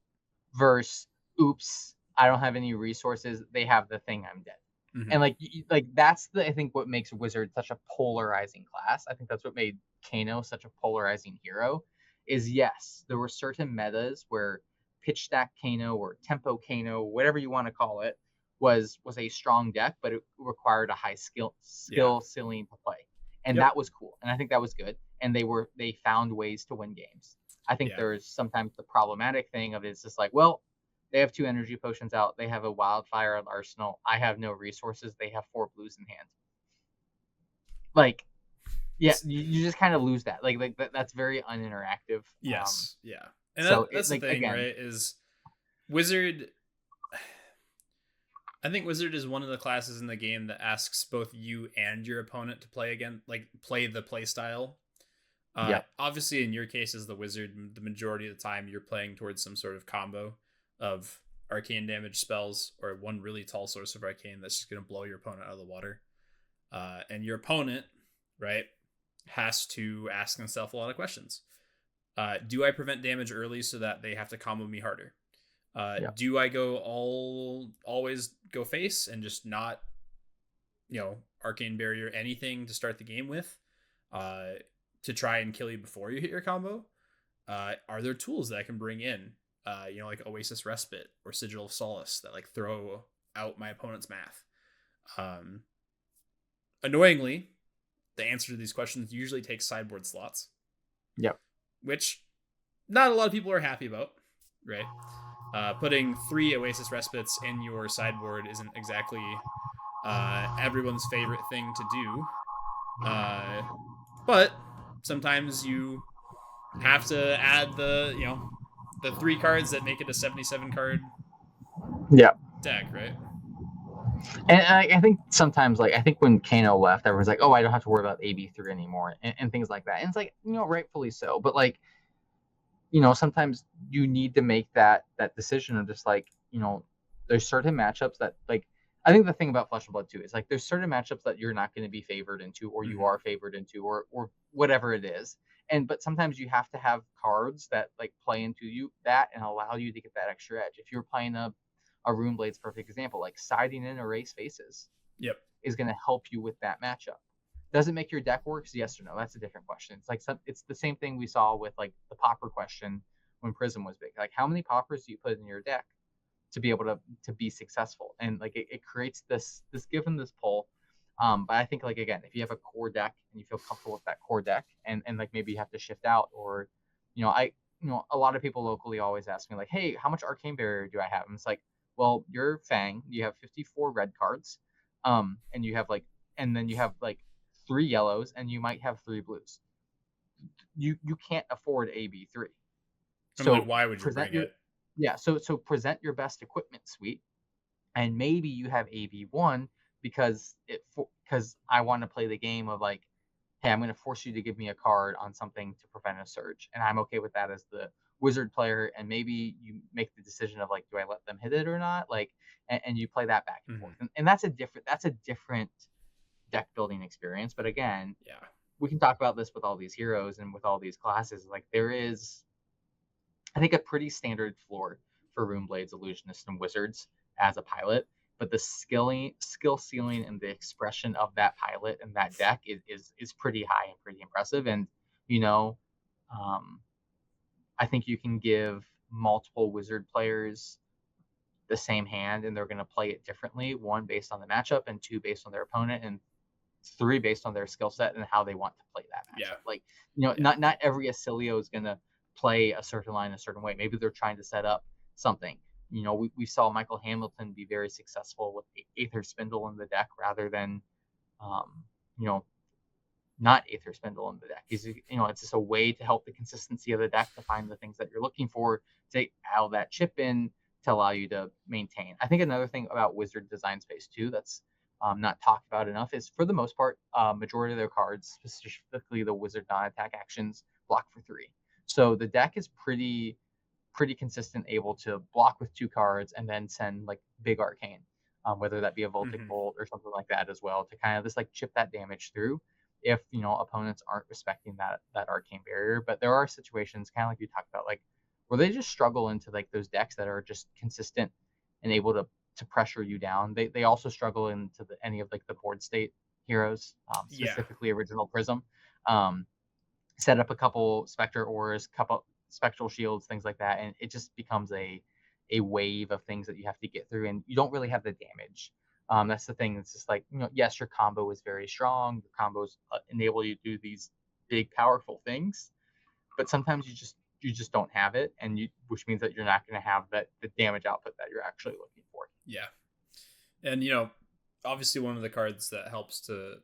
versus oops, I don't have any resources. They have the thing. I'm dead. Mm-hmm. And that's I think what makes wizard such a polarizing class. I think that's what made Kano such a polarizing hero. Is yes, there were certain metas where pitch stack Kano or tempo Kano, whatever you want to call it, was a strong deck, but it required a high skill ceiling to play. And that was cool. And I think that was good. And they found ways to win games. I think there's sometimes the problematic thing of it's just well, they have 2 energy potions out. They have a wildfire at Arsenal. I have no resources. They have 4 blues in hand. You just kind of lose that. That's very uninteractive. Yes. And that's the thing, again, right? Is Wizard... I think Wizard is one of the classes in the game that asks both you and your opponent to play the play style. Obviously, in your case, as the Wizard, the majority of the time you're playing towards some sort of combo of arcane damage spells or one really tall source of arcane that's just going to blow your opponent out of the water. And your opponent, right, has to ask himself a lot of questions. Do I prevent damage early so that they have to combo me harder? Do I always go face and just not, arcane barrier anything to start the game with, to try and kill you before you hit your combo? Are there tools that I can bring in, like Oasis Respite or Sigil of Solace that throw out my opponent's math? Annoyingly, the answer to these questions usually takes sideboard slots. Yep. Which not a lot of people are happy about, right? Putting 3 Oasis Respites in your sideboard isn't exactly everyone's favorite thing to do. But sometimes you have to add the 3 cards that make it a 77 card deck, right? And I think sometimes, I think when Kano left, everyone's like, oh, I don't have to worry about AB3 anymore and things like that. And it's rightfully so. But sometimes you need to make that decision of just like, there's certain matchups that like, I think the thing about Flesh and Blood too is like there's certain matchups that you're not going to be favored into, or you Mm-hmm. are favored into, or whatever it is. But sometimes you have to have cards that like play into you that and allow you to get that extra edge. If you're playing a Runeblades, perfect example, like siding in Erase Faces Yep. is going to help you with that matchup. Does it make your deck works? Yes or no? That's a different question. It's like it's the same thing we saw with like the popper question when Prism was big. Like how many poppers do you put in your deck to be able to be successful? And like it creates this give and this pull. But I think like again, if you have a core deck and you feel comfortable with that core deck, and like maybe you have to shift out, or a lot of people locally always ask me like, hey, how much Arcane Barrier do I have? And it's like, well, you're Fang, you have 54 red cards, and you have like, and then you have like 3 yellows, and you might have 3 blues. You can't afford AB3. I'm like, So why would you present bring your it? yeah. So present your best equipment suite, and maybe you have AB1 because I want to play the game of like, hey, I'm going to force you to give me a card on something to prevent a surge, and I'm okay with that as the wizard player. And maybe you make the decision of like, do I let them hit it or not? Like, and you play that back and Mm-hmm. forth, and that's a different deck building experience. But again, Yeah. we can talk about this with all these heroes and with all these classes. Like there is, I think, a pretty standard floor for Runeblades, Illusionists, and Wizards as a pilot. But the skill ceiling and the expression of that pilot and that deck is pretty high and pretty impressive. And you know, um, I think you can give multiple Wizard players the same hand, and they're going to play it differently. One based on the matchup, and two based on their opponent, and three based on their skill set and how they want to play that Yeah. matchup. Like, Yeah. not every Acilio is gonna play a certain line a certain way. Maybe they're trying to set up something. We saw Michael Hamilton be very successful with Aether Spindle in the deck rather than um, you know, not Aether Spindle in the deck. It's just a way to help the consistency of the deck to find the things that you're looking for to add that chip in to allow you to maintain. I think another thing about Wizard design space too that's not talked about enough is for the most part, majority of their cards, specifically the Wizard non-attack actions, block for 3. So the deck is pretty consistent, able to block with 2 cards and then send like big arcane, whether that be a Voltic Mm-hmm. Bolt or something like that as well, to kind of just like chip that damage through if opponents aren't respecting that arcane barrier. But there are situations, kind of like you talked about, like where they just struggle into like those decks that are just consistent and able to pressure you down. They also struggle into any of like the board state heroes, Yeah. specifically Original Prism. Um, Set up a couple Spectre Auras, couple Spectral Shields, things like that, and it just becomes a wave of things that you have to get through, and you don't really have the damage. That's the thing. It's just like, yes, your combo is very strong. Your combos enable you to do these big, powerful things, but sometimes you just don't have it, which means that you're not going to have the damage output that you're actually looking for. Yeah. And obviously one of the cards that helps to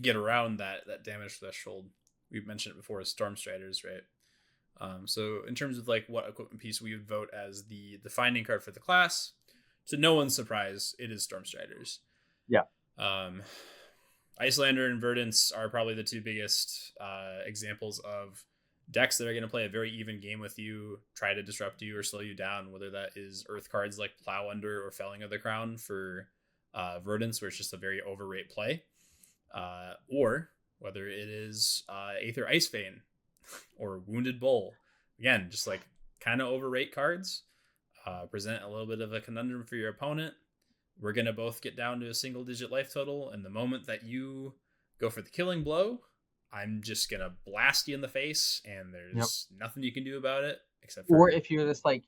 get around that damage threshold, we've mentioned it before, is Stormstriders, right? So in terms of like what equipment piece we would vote as the defining card for the class, to no one's surprise, it is Stormstriders. Yeah. Um, Icelander and Verdance are probably the two biggest examples of decks that are going to play a very even game with you, try to disrupt you or slow you down, whether that is Earth cards like Plow Under or Felling of the Crown for Verdance, where it's just a very overrate play, or whether it is Aether Icebane or Wounded Bull. Again, just like kind of overrate cards, present a little bit of a conundrum for your opponent. We're going to both get down to a single digit life total, and the moment that you go for the killing blow, I'm just going to blast you in the face, and there's nothing you can do about it except for... Or if you're just like,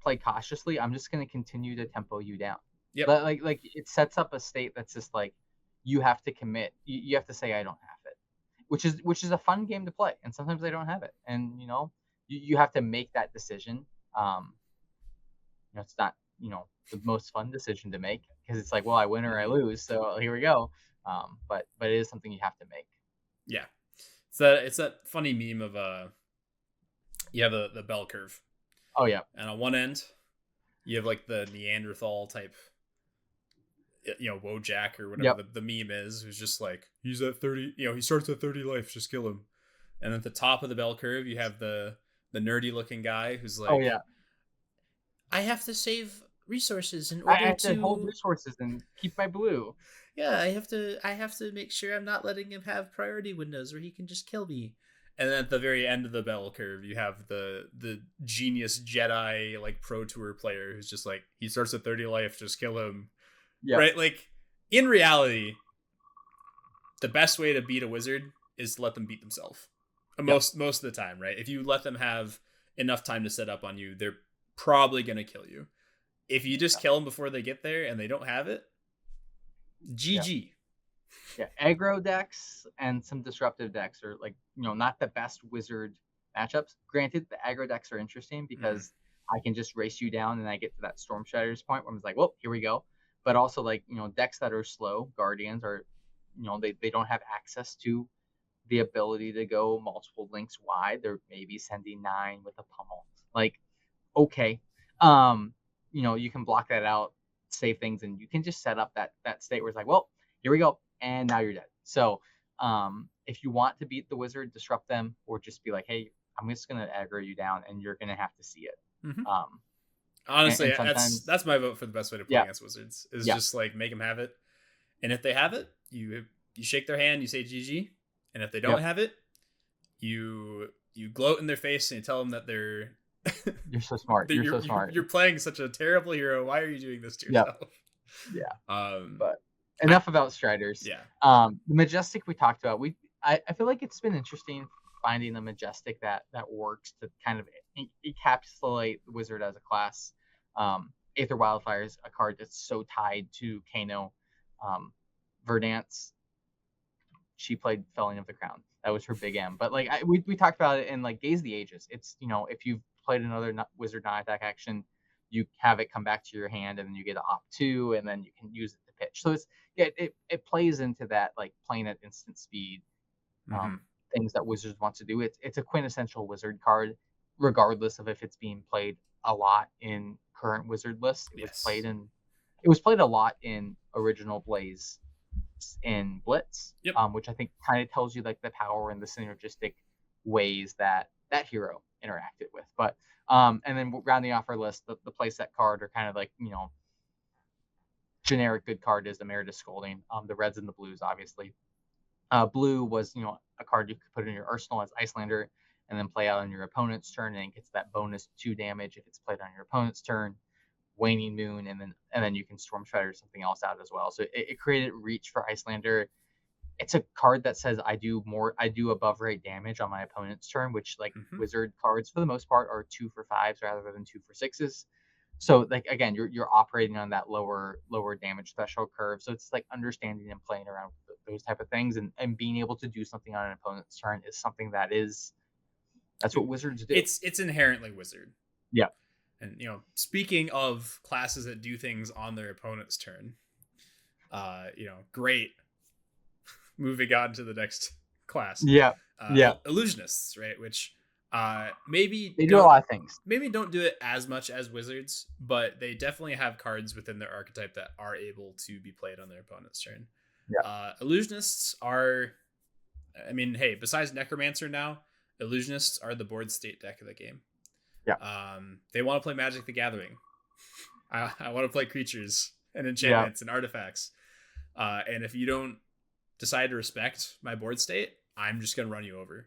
play cautiously, I'm just going to continue to tempo you down. Yep. But like it sets up a state that's just like, you have to commit. You have to say, I don't have it, which is a fun game to play. And sometimes they don't have it, and you have to make that decision. It's not the most fun decision to make, because it's like, well, I win or I lose, so here we go. But it is something you have to make. Yeah, it's that funny meme of you have the bell curve. Oh yeah. And on one end, you have like the Neanderthal type, Wojak or whatever the meme is, who's just like, he's at 30, he starts at 30 life, just kill him. And at the top of the bell curve, you have the the nerdy looking guy who's Oh like, yeah, I have to save resources in I order have to hold to resources and keep my blue. yeah, I have to make sure I'm not letting him have priority windows where he can just kill me. And then at the very end of the bell curve, you have the genius Jedi like pro tour player who's just like, he starts at 30 life, just kill him. Yeah, Right? Like in reality, the best way to beat a wizard is to let them beat themselves. yeah, Most of the time, right? If you let them have enough time to set up on you, they're probably gonna kill you. If you just kill them before they get there and they don't have it, yeah. GG. Yeah, aggro decks and some disruptive decks are like, not the best wizard matchups. Granted, the aggro decks are interesting because I can just race you down and I get to that Storm Shadow's point where I'm like, well, here we go. But also like, decks that are slow, Guardians are, they don't have access to the ability to go multiple links wide. They're maybe sending 9 with a pummel. Like, okay. You can block that out, save things, and you can just set up that state where it's like, well, here we go, and now you're dead. So if you want to beat the wizard, disrupt them, or just be like, hey, I'm just gonna aggro you down, and you're gonna have to see it. Mm-hmm. Um, Honestly, and sometimes, that's my vote for the best way to play yeah, against wizards is yeah, just like make them have it, and if they have it, you shake their hand, you say GG, and if they don't yep. have it, you gloat in their face and you tell them that they're You're so smart. You're so smart. you're playing such a terrible hero. Why are you doing this to Yep. yourself? Yeah. Um, But enough about Striders. yeah. The Majestic we talked about. I feel like it's been interesting finding a Majestic that works to kind of encapsulate the Wizard as a class. Aether Wildfire is a card that's so tied to Kano. Verdance, she played Felling of the Crown. That was her big M. But like we talked about it in like Gaze of the Ages. It's if you've played another wizard non-attack action, you have it come back to your hand, and then you get to opt 2, and then you can use it to pitch. So it plays into that like playing at instant speed, things that wizards want to do. It's a quintessential wizard card, regardless of if it's being played a lot in current wizard lists. It was played a lot in original Blaze in Blitz, Yep. Which I think kind of tells you like the power and the synergistic ways that hero interacted with. But and then rounding off our list, the playset card are kind of like generic good card is Emeritus Scolding. The reds and the blues, obviously. Blue was a card you could put in your arsenal as Icelander and then play out on your opponent's turn, and it gets that bonus 2 damage if it's played on your opponent's turn. Waning Moon, and then you can Storm Strider something else out as well. So it created reach for Icelander. It's a card that says I do above rate damage on my opponent's turn, which like wizard cards for the most part are 2 for 5s rather than 2 for 6s. So like again, you're operating on that lower damage threshold curve. So it's like understanding and playing around with those type of things, and being able to do something on an opponent's turn is something that's what wizards do. It's inherently wizard. Yeah. And speaking of classes that do things on their opponent's turn, great. Moving on to the next class. Yeah. Illusionists, right? Which maybe they do a lot of things. Maybe don't do it as much as wizards, but they definitely have cards within their archetype that are able to be played on their opponent's turn. Yeah. Illusionists are, hey, besides Necromancer now, Illusionists are the board state deck of the game. Yeah. They want to play Magic the Gathering. I want to play creatures and enchantments and artifacts. And if you don't decide to respect my board state, I'm just going to run you over.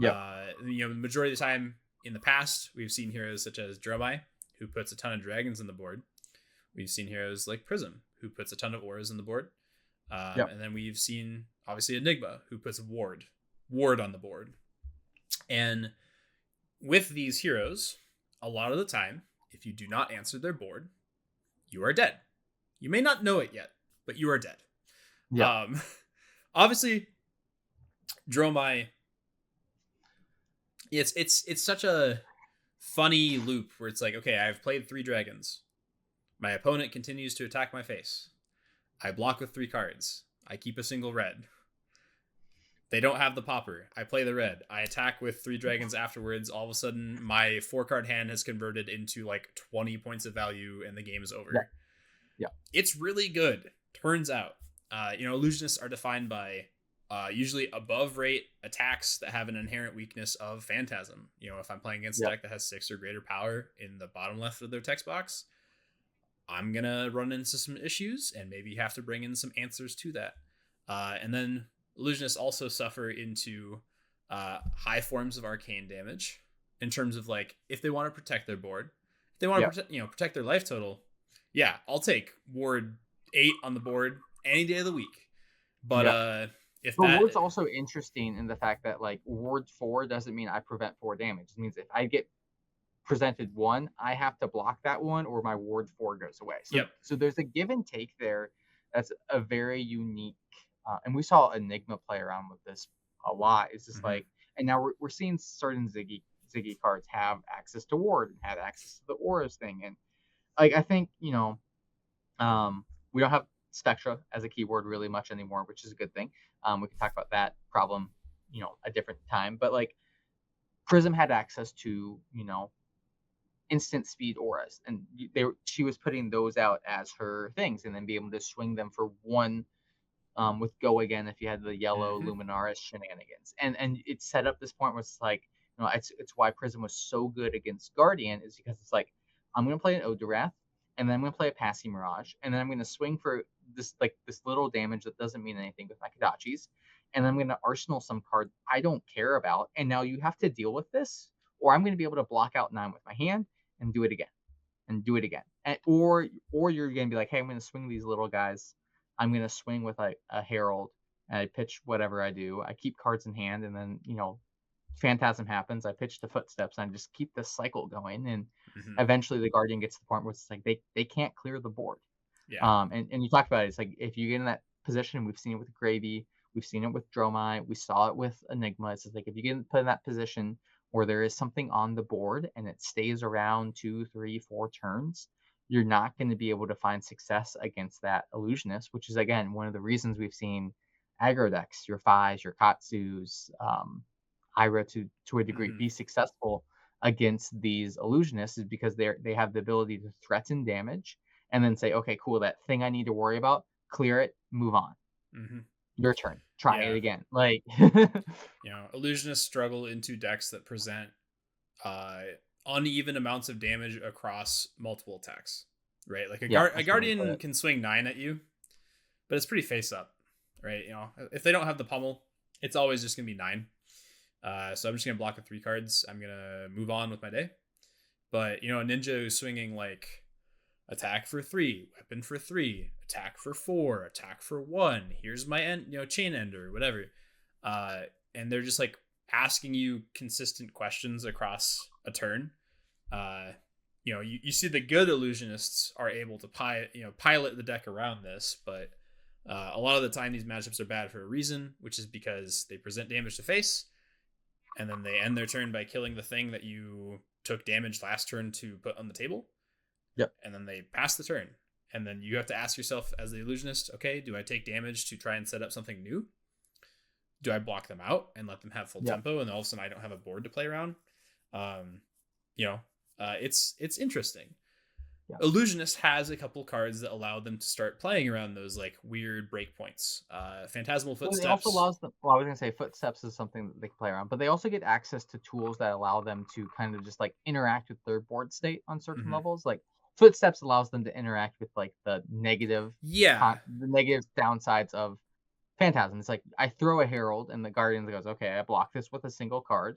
Yeah. The majority of the time in the past, we've seen heroes such as Dromai, who puts a ton of dragons on the board. We've seen heroes like Prism, who puts a ton of auras on the board. And then we've seen, obviously, Enigma, who puts Ward on the board. And with these heroes, a lot of the time, if you do not answer their board, you are dead. You may not know it yet, but you are dead. Yeah. Obviously, Dromai, it's such a funny loop where it's like, okay, I've played 3 dragons. My opponent continues to attack my face. I block with 3 cards. I keep a single red. They don't have the popper. I play the red. I attack with 3 dragons afterwards. All of a sudden, my 4-card hand has converted into like 20 points of value, and the game is over. Yeah. It's really good. Turns out, illusionists are defined by usually above rate attacks that have an inherent weakness of Phantasm. You know, if I'm playing against a Yep. deck that has 6 or greater power in the bottom left of their text box, I'm going to run into some issues and maybe have to bring in some answers to that. And then Illusionists also suffer into high forms of arcane damage in terms of like if they want to protect their board, if they want to protect their life total. Yeah, I'll take Ward 8 on the board any day of the week. But if but that Ward's also interesting in the fact that like Ward 4 doesn't mean I prevent 4 damage. It means if I get presented 1, I have to block that 1 or my Ward 4 goes away. So there's a give and take there. That's a very unique, and we saw Enigma play around with this a lot. It's just like, and now we're seeing certain Ziggy cards have access to Ward and have access to the auras thing, and like I think we don't have Spectra as a keyword really much anymore, which is a good thing. We can talk about that problem, a different time. But like Prism had access to, instant speed auras, and she was putting those out as her things, and then be able to swing them for 1 with Go Again if you had the yellow Luminaris shenanigans, and it set up this point where it's like, it's why Prism was so good against Guardian, is because it's like, I'm gonna play an Odurath, and then I'm gonna play a Passy Mirage, and then I'm gonna swing for this little damage that doesn't mean anything with my Kodachis, and I'm gonna arsenal some card I don't care about, and now you have to deal with this, or I'm gonna be able to block out 9 with my hand and do it again, or you're gonna be like, hey, I'm gonna swing these little guys. I'm gonna swing with a Herald, and I pitch whatever I do. I keep cards in hand, and then Phantasm happens. I pitch to Footsteps, and I just keep this cycle going, and eventually the Guardian gets to the point where it's like they can't clear the board. Yeah. And you talked about it. It's like if you get in that position, we've seen it with Gravy, we've seen it with Dromai, we saw it with Enigma. It's like if you get put in that position where there is something on the board and it stays around 2, 3, 4 turns, you're not going to be able to find success against that Illusionist, which is, again, one of the reasons we've seen aggro decks, your Fais, your Katsus, Ira to a degree, be successful against these Illusionists, is because they have the ability to threaten damage and then say, okay, cool, that thing I need to worry about, clear it, move on. Your turn. Try it again. Like, Illusionists struggle into decks that present uneven amounts of damage across multiple attacks, right? Like a Guardian can swing 9 at you, but it's pretty face up, right? If they don't have the pummel, it's always just gonna be 9. So I'm just gonna block with 3 cards. I'm gonna move on with my day. But a ninja who's swinging like attack for 3, weapon for 3, attack for 4, attack for 1. Here's my chain ender, whatever. And they're just like asking you consistent questions across a turn. You see the good Illusionists are able to pilot the deck around this, but a lot of the time these matchups are bad for a reason, which is because they present damage to face, and then they end their turn by killing the thing that you took damage last turn to put on the table. Yep. And then they pass the turn. And then you have to ask yourself as the Illusionist, okay, do I take damage to try and set up something new? Do I block them out and let them have full tempo, and all of a sudden I don't have a board to play around? It's interesting. Yeah. Illusionist has a couple cards that allow them to start playing around those like weird breakpoints. Phantasmal Footsteps. It also allows them. Well, I was gonna say Footsteps is something that they can play around, but they also get access to tools that allow them to kind of just like interact with their board state on certain levels. Like Footsteps allows them to interact with like the negative, the negative downsides of Phantasm. It's like I throw a Herald, and the Guardian goes, okay, I block this with a single card.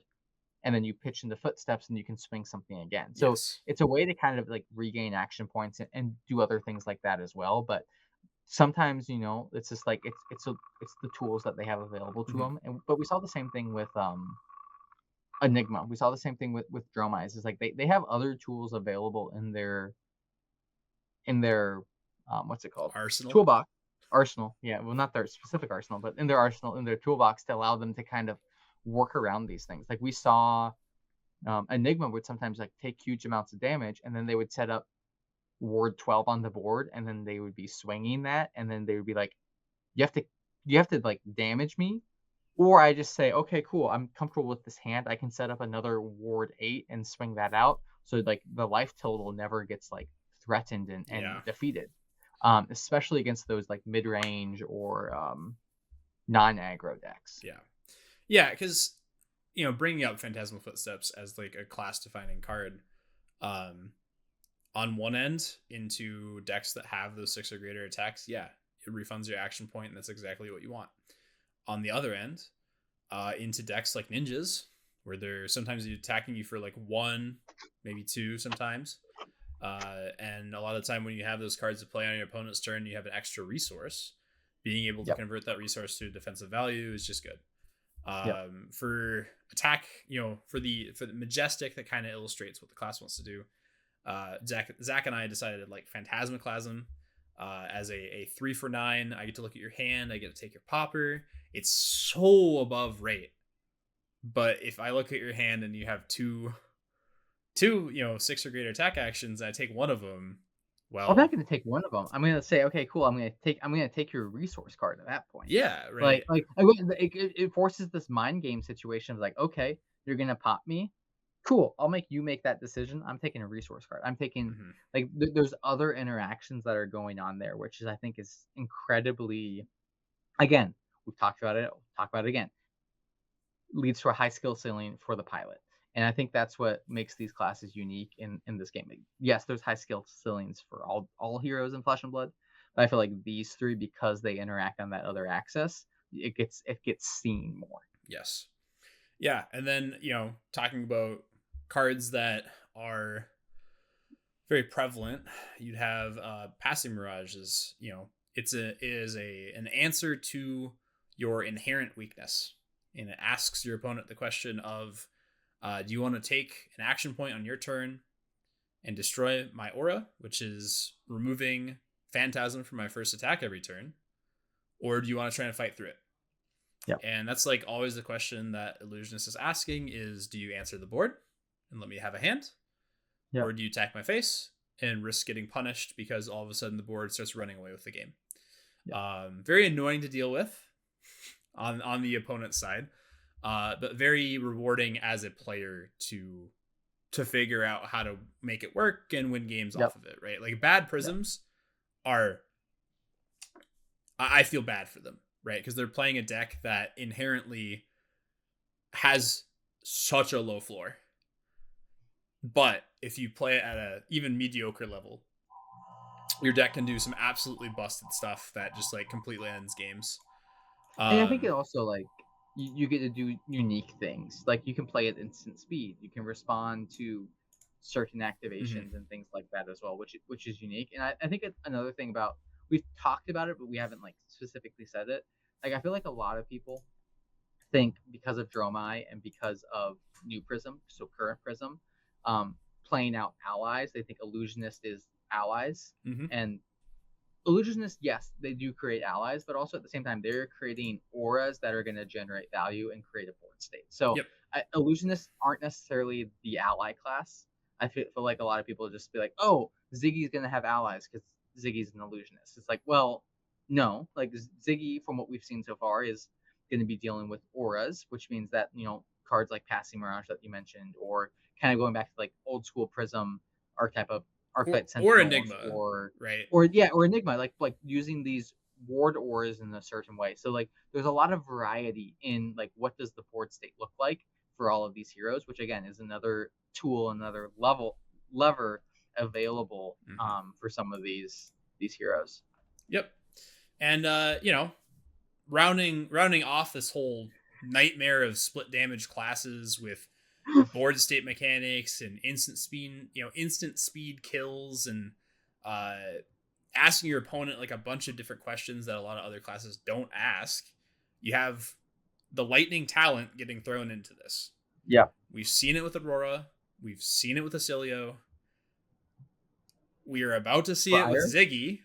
And then you pitch into Footsteps and you can swing something again. So it's a way to kind of like regain action points and do other things like that as well. But sometimes, it's just like it's the tools that they have available to them. But we saw the same thing with Enigma. We saw the same thing with Dromais. It's like they have other tools available in their what's it called? Arsenal. Arsenal. Yeah, well, not their specific arsenal, but in their arsenal, in their toolbox, to allow them to kind of work around these things. Like we saw Enigma would sometimes like take huge amounts of damage, and then they would set up Ward 12 on the board, and then they would be swinging that, and then they would be like, you have to like damage me, or I just say, okay, cool, I'm comfortable with this hand, I can set up another Ward 8 and swing that out, so like the life total never gets like threatened and defeated, especially against those like mid-range or non-aggro decks. Yeah, because bringing up Phantasmal Footsteps as like a class-defining card, on one end into decks that have those 6 or greater attacks, yeah, it refunds your action point, and that's exactly what you want. On the other end, into decks like ninjas, where they're sometimes attacking you for like 1, maybe 2 sometimes. And a lot of the time when you have those cards to play on your opponent's turn, you have an extra resource. Being able to convert that resource to defensive value is just good. For attack, for the majestic, that kind of illustrates what the class wants to do. Zach and I decided to like Phantasmaclasm as a 3 for 9. I get to look at your hand. I get to take your popper. It's so above rate. But if I look at your hand and you have two 6 or greater attack actions, and I take one of them. Well, I'm not going to take one of them. I'm going to say, okay, cool. I'm going to take your resource card at that point. Yeah, right. It forces this mind game situation of like, okay, you're going to pop me. Cool. I'll make you make that decision. I'm taking a resource card. I'm taking there's other interactions that are going on there, which I think is incredibly, again, we've talked about it. We'll talk about it again. Leads to a high skill ceiling for the pilot. And I think that's what makes these classes unique in this game. Yes, there's high skill ceilings for all heroes in Flesh and Blood, but I feel like these 3, because they interact on that other axis, it gets seen more. Yes. Yeah, and then talking about cards that are very prevalent, you'd have Passing Mirage is it is an answer to your inherent weakness, and it asks your opponent the question of, do you want to take an action point on your turn and destroy my aura, which is removing Phantasm from my first attack every turn, or do you want to try and fight through it? And that's like always the question that Illusionist is asking is, do you answer the board and let me have a hand? Or do you attack my face and risk getting punished because all of a sudden the board starts running away with the game? Very annoying to deal with on the opponent's side, but very rewarding as a player to figure out how to make it work and win games off of it, right? Like bad prisms are, I feel bad for them, right? Because they're playing a deck that inherently has such a low floor. But if you play it at a even mediocre level, your deck can do some absolutely busted stuff that just like completely ends games. And I think it also like you get to do unique things. Like you can play at instant speed. You can respond to certain activations and things like that as well, which is unique. And I think another thing about, we've talked about it, but we haven't like specifically said it. Like I feel like a lot of people think because of Dromai and because of New Prism, so current Prism, playing out allies, they think Illusionist is allies. And Illusionists, yes, they do create allies, but also at the same time, they're creating auras that are going to generate value and create a board state. So Illusionists aren't necessarily the ally class. I feel like a lot of people just be like, oh, Ziggy's going to have allies because Ziggy's an Illusionist. It's like, well, no. Like Ziggy, from what we've seen so far, is going to be dealing with auras, which means that, cards like Passing Mirage that you mentioned, or kind of going back to like old school Prism archetype or Enigma, or right, or Enigma, like using these ward auras in a certain way. So like there's a lot of variety in like what does the board state look like for all of these heroes, which again is another tool, another lever available for some of these heroes. And rounding off this whole nightmare of split damage classes with board state mechanics and instant speed kills, and asking your opponent like a bunch of different questions that a lot of other classes don't ask. You have the lightning talent getting thrown into this. We've seen it with Aurora. We've seen it with Acilio. We are about to see it with Ziggy.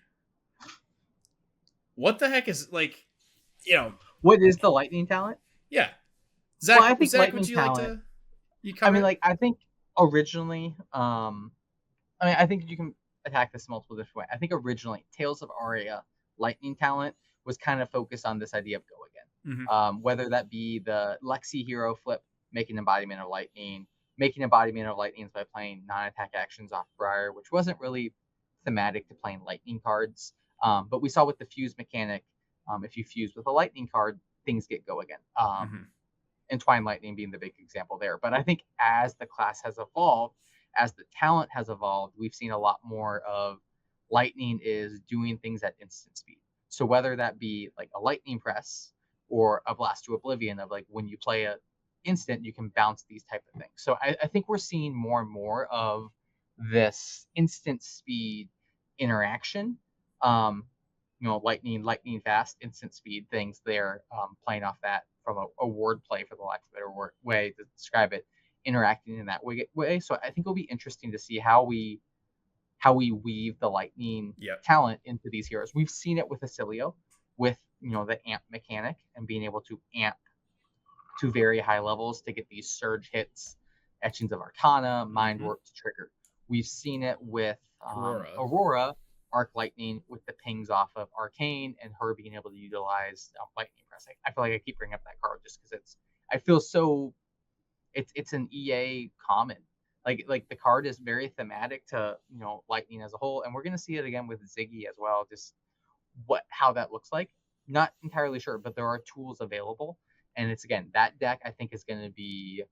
What the heck is like, what is the lightning talent? Zach, well, I think Zach, would you talent, like to? I think originally, I think you can attack this multiple different ways. I think originally Tales of Aria lightning talent was kind of focused on this idea of go again. Whether that be the Lexi hero flip, making embodiment of lightning, making embodiment of lightnings by playing non-attack actions off Briar, which wasn't really thematic to playing lightning cards. But we saw with the fuse mechanic, if you fuse with a lightning card, things get go again. Mm-hmm. And Twine Lightning being the big example there. But I think as the class has evolved, as the talent has evolved, we've seen a lot more of Lightning is doing things at instant speed. So whether that be like a Lightning Press or a Blast to Oblivion of like when you play a instant, you can bounce these type of things. So I think we're seeing more and more of this instant speed interaction. Lightning fast, instant speed things there, playing off that from a word play, for the lack of a better way to describe it, interacting in that way. So I think it'll be interesting to see how we weave the lightning talent into these heroes. We've seen it with Acilio, with the amp mechanic and being able to amp to very high levels to get these surge hits, Etchings of Arcana, Mind Warp to trigger. We've seen it with Aurora, Arc Lightning, with the pings off of Arcane and her being able to utilize Lightning Press. I feel like I keep bringing up that card just because I feel so. It's an EA common. Like the card is very thematic to Lightning as a whole, and we're gonna see it again with Ziggy as well. Just how that looks like, not entirely sure, but there are tools available, and it's again that deck I think is going to be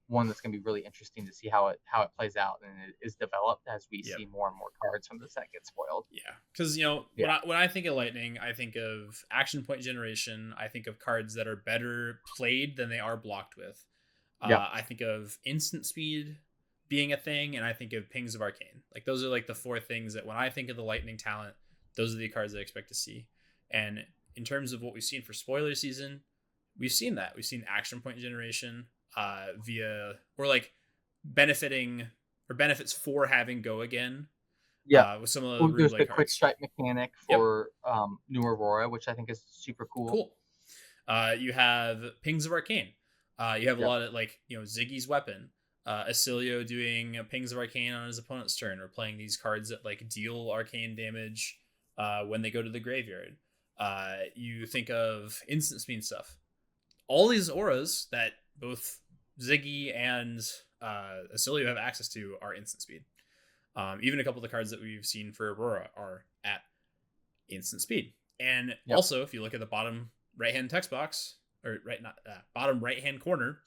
one that's going to be really interesting to see how it plays out and it is developed as we see more and more cards from the set get spoiled. Yeah, because when I think of Lightning, I think of action point generation. I think of cards that are better played than they are blocked with. I think of instant speed being a thing, and I think of Pings of Arcane. Like those are like the four things that when I think of the Lightning talent, those are the cards I expect to see. And in terms of what we've seen for spoiler season, we've seen that. We've seen action point generation via, or like benefiting or benefits for having go again. With some of the there's the quick strike mechanic for New Aurora, which I think is super cool. You have Pings of Arcane. You have a lot of Ziggy's weapon. Acilio doing Pings of Arcane on his opponent's turn, or playing these cards that like deal arcane damage when they go to the graveyard. You think of instant speed stuff. All these auras that both Ziggy and Acilio have access to are instant speed. Even a couple of the cards that we've seen for Aurora are at instant speed. And also, if you look at the bottom right-hand text box, or bottom right-hand corner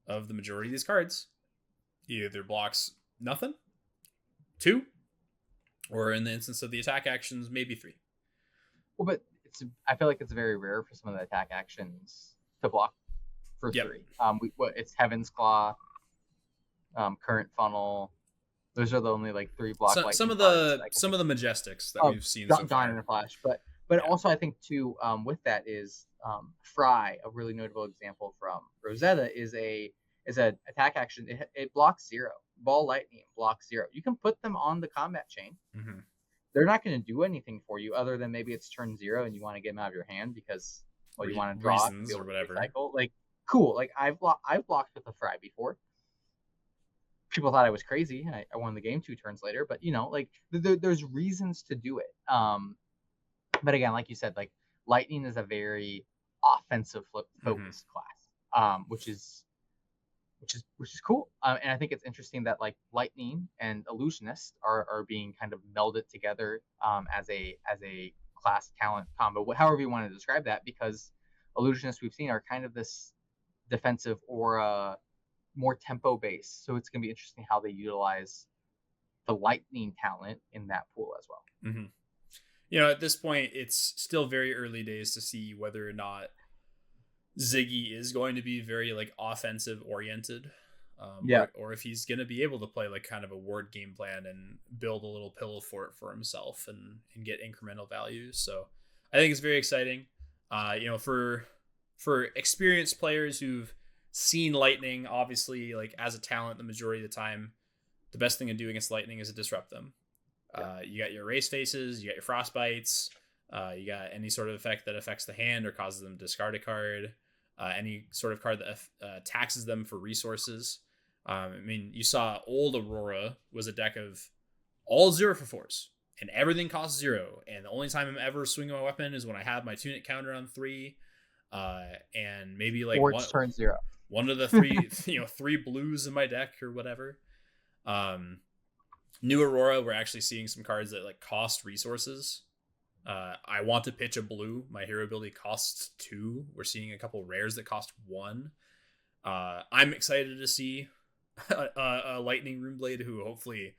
of the majority of these cards, either blocks nothing, 2, or in the instance of the attack actions, maybe 3. Well, but I feel like it's very rare for some of the attack actions to block for 3. It's Heaven's Claw, Current Funnel. Those are the only like 3 block. Some of the Majestics that we've seen so far. In a flash, but also I think too with that is Fry, a really notable example from Rosetta, is an attack action. It blocks 0. Ball Lightning blocks 0. You can put them on the combat chain. Mm-hmm. They're not going to do anything for you other than maybe it's turn 0 and you want to get them out of your hand because you want to draw reasons or whatever. Cycle. Like cool. Like I've blocked with a Fry before. People thought I was crazy. I won the game 2 turns later, but there's reasons to do it. But again, like you said, like Lightning is a very offensive focused class, which is cool. And I think it's interesting that like Lightning and Illusionists are being kind of melded together as a class talent combo, however you want to describe that, because Illusionists we've seen are kind of this defensive aura, more tempo based. So it's going to be interesting how they utilize the Lightning talent in that pool as well. Mm-hmm. At this point, it's still very early days to see whether or not Ziggy is going to be very like offensive oriented, or if he's going to be able to play like kind of a word game plan and build a little pillow fort for himself and get incremental values. So I think it's very exciting. For experienced players who've seen Lightning, obviously, like as a talent, the majority of the time, the best thing to do against Lightning is to disrupt them. You got your Erase Faces, you got your Frostbites, you got any sort of effect that affects the hand or causes them to discard a card, any sort of card that taxes them for resources. You saw old Aurora was a deck of all 0 for 4s, and everything costs 0, and the only time I'm ever swinging my weapon is when I have my Tunic counter on 3, and maybe like turn 0. One of the 3, 3 blues in my deck or whatever. New Aurora, we're actually seeing some cards that like cost resources I want to pitch a blue. My hero ability costs 2. We're seeing a couple rares that cost 1. I'm excited to see a Lightning Runeblade who hopefully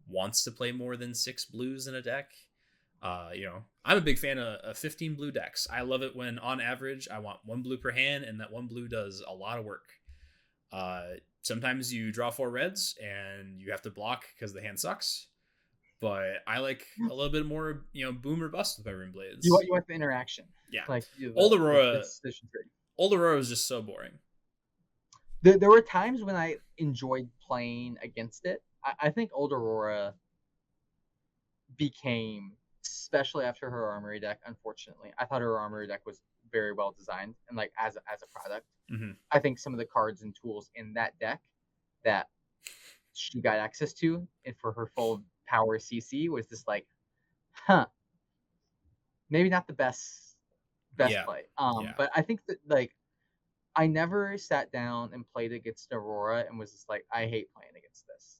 wants to play more than 6 blues in a deck. I'm a big fan of 15 blue decks. I love it when, on average, I want 1 blue per hand, and that 1 blue does a lot of work. Sometimes you draw 4 reds, and you have to block because the hand sucks. But I like a little bit more, boom or bust with my Runeblades. You want the interaction. Yeah. Like Old Aurora is just so boring. There were times when I enjoyed playing against it. I think Old Aurora became, especially after her armory deck, unfortunately, I thought her armory deck was very well designed, and like as a product, I think some of the cards and tools in that deck that she got access to, and for her full power CC, was just like, maybe not the best play. But I think that, like, I never sat down and played against Aurora and was just like, I hate playing against this.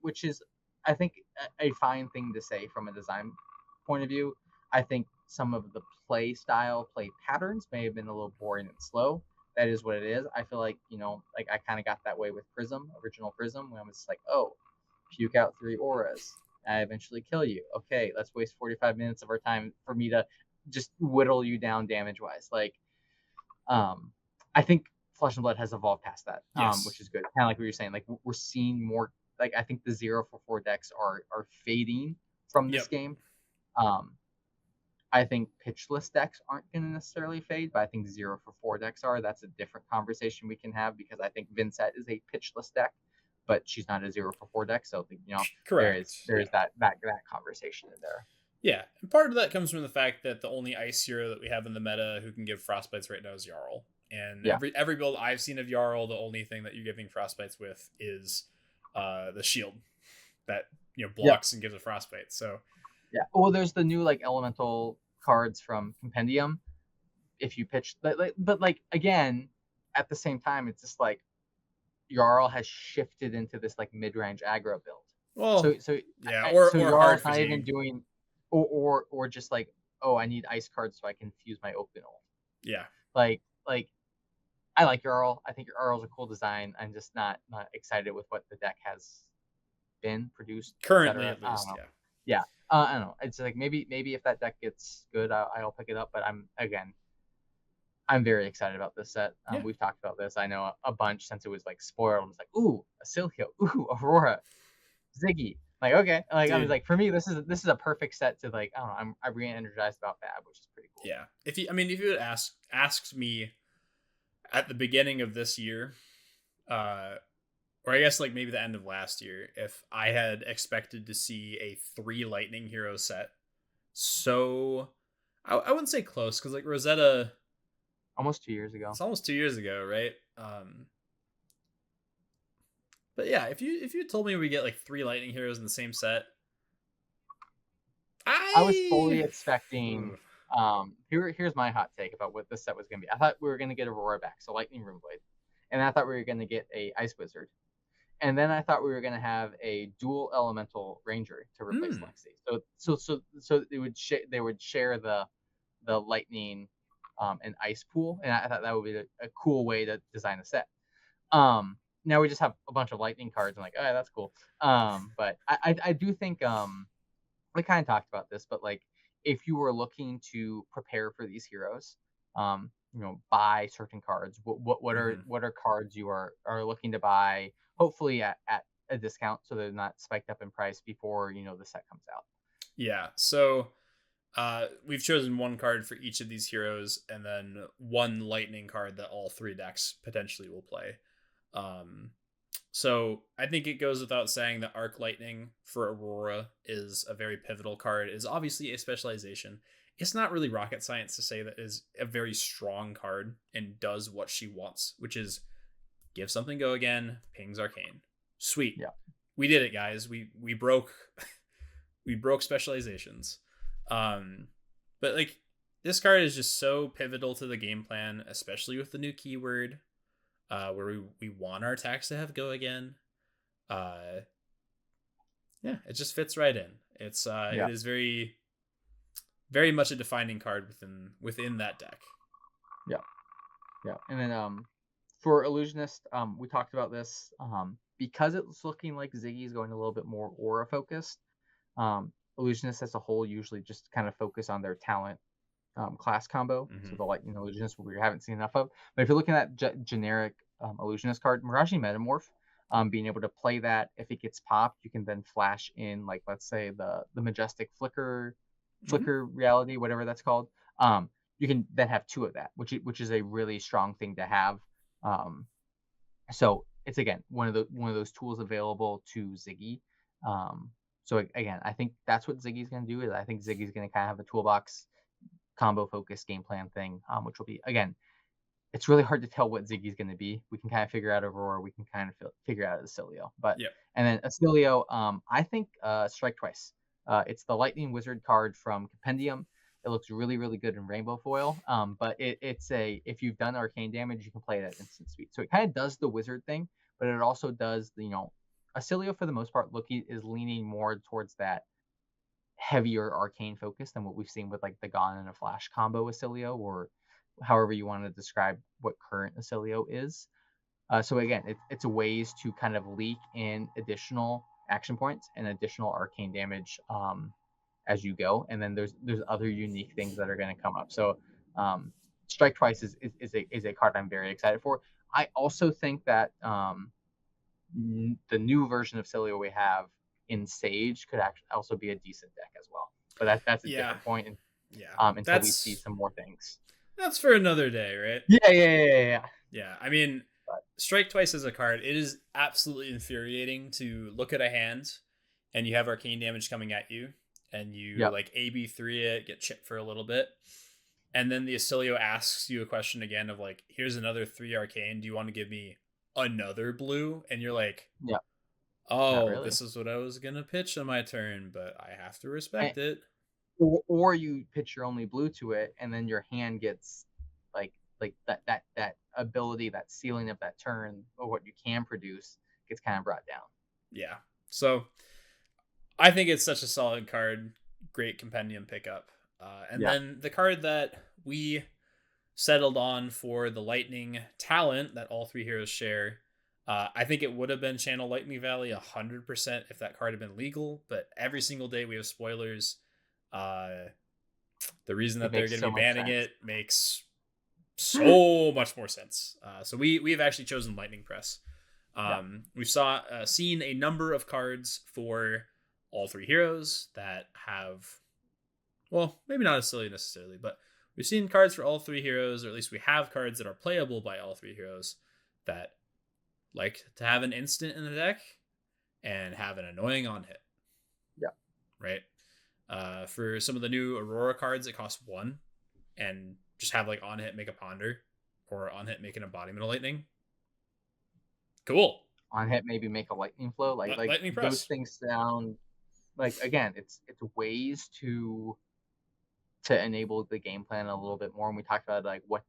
Which is, I think, a fine thing to say from a design point of view. I think some of the play patterns may have been a little boring and slow. That is what it is. I feel like, like I kind of got that way with original Prism, when I was like, oh, puke out 3 auras. I eventually kill you. Okay, let's waste 45 minutes of our time for me to just whittle you down damage-wise. Like, I think Flesh and Blood has evolved past that, which is good. Kind of like what you're saying. Like, we're seeing more. Like, I think the 0-for-4 decks are fading from this game. I think pitchless decks aren't going to necessarily fade, but I think 0-for-4 decks are. That's a different conversation we can have, because I think Vincent is a pitchless deck, but she's not a 0-for-4 deck. So, correct. There's that conversation in there. Yeah, and part of that comes from the fact that the only ice hero that we have in the meta who can give frostbites right now is Jarl. And every build I've seen of Jarl, the only thing that you're giving frostbites with is the shield that blocks and gives a frostbite. So well, there's the new like elemental cards from Compendium. If you pitch, but again, at the same time, it's just like Jarl has shifted into this like mid-range aggro build. Well, so Jarl's not even doing, or just like, oh, I need ice cards so I can fuse my open ult. Yeah, like I like Jarl. I think Jarl's a cool design. I'm just not excited with what the deck has been produced currently, at least. I don't know. It's like maybe if that deck gets good, I'll pick it up. But I'm very excited about this set. We've talked about this, I know, a bunch since it was like spoiled. It's like, ooh, a Silhio, ooh, Aurora, Ziggy. Like, okay, like, dude, I was like, for me, this is a perfect set to, like, I don't know, I'm re-energized about Fab, which is pretty cool. Yeah, if you had asked me at the beginning of this year, or I guess like maybe the end of last year, if I had expected to see a 3 Lightning hero set, so I wouldn't say close, because like Rosetta, almost 2 years ago. It's almost 2 years ago, right? But yeah, if you told me we get like 3 Lightning heroes in the same set, I was fully expecting. Here's my hot take about what this set was gonna be. I thought we were gonna get Aurora back, so Lightning Runeblade, and I thought we were gonna get a Ice Wizard, and then I thought we were gonna have a dual Elemental Ranger to replace Lexi. So they would share the Lightning and Ice pool, and I thought that would be a cool way to design a set. Now we just have a bunch of Lightning cards. I'm like, oh, that's cool. But I do think we kind of talked about this, but like, if you were looking to prepare for these heroes, buy certain cards, what are cards you are looking to buy, hopefully at a discount, so they're not spiked up in price before the set comes out. Yeah, so we've chosen 1 card for each of these heroes, and then 1 Lightning card that all 3 decks potentially will play. So I think it goes without saying that Arc Lightning for Aurora is a very pivotal card. It is obviously a specialization. It's not really rocket science to say that it is a very strong card and does what she wants, which is give something go again, pings Arcane. Sweet. Yeah. We did it, guys. We broke we broke specializations. But like, this card is just so pivotal to the game plan, especially with the new keyword, where we want our attacks to have go again. It just fits right in. It is very, very much a defining card within that deck. Yeah. And then for Illusionist, we talked about this. Because it's looking like Ziggy's going a little bit more aura focused. Illusionists as a whole usually just kind of focus on their talent class combo. So the Lightning Illusionist we haven't seen enough of. But if you're looking at generic Illusionist card, Mirage Metamorph, being able to play that, if it gets popped, you can then flash in, like, let's say the Majestic Flicker reality, whatever that's called. You can then have 2 of that, which is a really strong thing to have. So it's, again, one of those tools available to Ziggy. So again, I think that's what Ziggy's going to do. Is I think Ziggy's going to kind of have a toolbox combo focused game plan thing, which will be, again, it's really hard to tell what Ziggy's going to be. We can kind of figure out Aurora. We can kind of figure out Acilio. But and then Acilio, I think Strike Twice. It's the Lightning Wizard card from Compendium. It looks really, really good in Rainbow Foil. But it's if you've done arcane damage, you can play it at instant speed. So it kind of does the wizard thing, but it also does Acilio, for the most part, is leaning more towards that heavier arcane focus than what we've seen with, like, the Gone and a Flash combo Acilio, or however you want to describe what current Acilio is. So again, it's ways to kind of leak in additional action points and additional arcane damage as you go, and then there's other unique things that are going to come up. So Strike Twice is a card I'm very excited for. I also think that the new version of Acilio we have in Sage could actually also be a decent deck as well. But that's a different point. And, until we see some more things. That's for another day, right? Yeah. Yeah, I mean, Strike Twice as a card, it is absolutely infuriating to look at a hand and you have arcane damage coming at you, and you like AB3 it, get chipped for a little bit, and then the Acilio asks you a question again of, like, here's another 3 arcane, do you want to give me another blue? And you're like, oh, really. This is what I was gonna pitch on my turn, but I have to respect it. Or you pitch your only blue to it, and then your hand gets like that ability, that ceiling of that turn, or what you can produce, gets kind of brought down. Yeah. So I think it's such a solid card. Great compendium pickup. And then the card that we settled on for the Lightning talent that all 3 heroes share, I think it would have been Channel Lightning Valley 100% if that card had been legal. But every single day we have spoilers. The reason that they're going to be banning it makes so much more sense. So we've actually chosen Lightning Press. We've seen a number of cards for all 3 heroes that have, well, maybe not Acilio necessarily, but we've seen cards for all 3 heroes, or at least we have cards that are playable by all 3 heroes that like to have an instant in the deck and have an annoying on hit. Right? For some of the new Aurora cards, it costs 1 and just have, like, on hit make a Ponder, or on hit make an Embodiment of Lightning. Cool. On hit maybe make a Lightning Flow. Like Lightning Press. Those things sound like, again, it's ways to enable the game plan a little bit more. And we talked about, like, what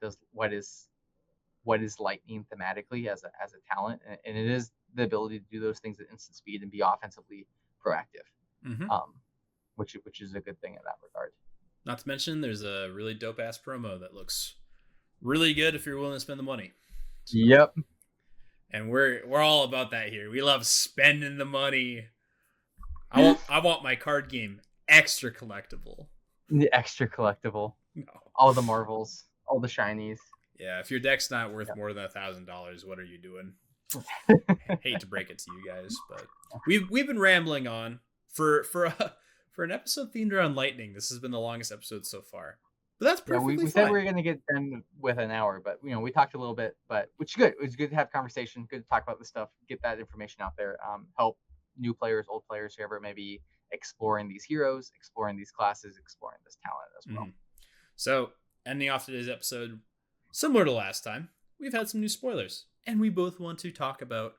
is Lightning thematically as a talent, and it is the ability to do those things at instant speed and be offensively proactive. Which is a good thing in that regard. Not to mention, there's a really dope ass promo that looks really good if you're willing to spend the money. So, yep. And we're all about that here. We love spending the money. I want my card game extra collectible. The extra collectible. No. All the marvels, all the shinies. Yeah, if your deck's not worth more than $1,000, what are you doing? Hate to break it to you guys, but we've been rambling on for an episode themed around Lightning. This has been the longest episode so far, but that's perfectly fine. We said we were going to get done with an hour, but we talked a little bit, but which is good. It was good to have conversation, good to talk about this stuff, get that information out there, help new players, old players, whoever may be exploring these heroes, exploring these classes, exploring this talent as well. So ending off today's episode, similar to last time, we've had some new spoilers, and we both want to talk about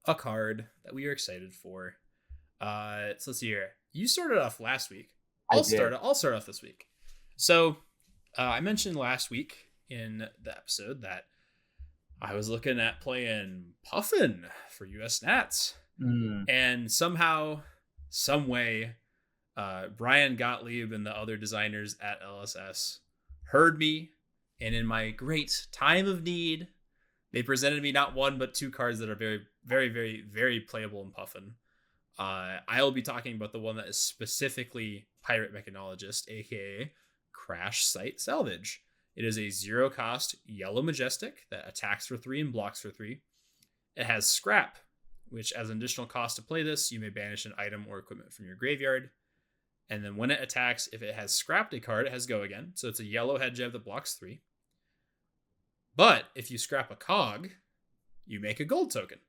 a card that we are excited for. So let's see here. You started off last week. I'll start off this week. So I mentioned last week in the episode that I was looking at playing Puffin for US Nats. And somehow, some way, Brian Gottlieb and the other designers at LSS heard me, and in my great time of need, they presented me not one but two cards that are very, very, very, very playable in Puffin. I'll be talking about the one that is specifically Pirate Mechanologist, aka Crash Site Salvage. It is a 0-cost yellow majestic that attacks for 3 and blocks for 3. It has Scrap, which as an additional cost to play this, you may banish an item or equipment from your graveyard. And then when it attacks, if it has scrapped a card, it has Go Again. So it's a yellow head jab that blocks 3. But if you scrap a cog, you make a gold token.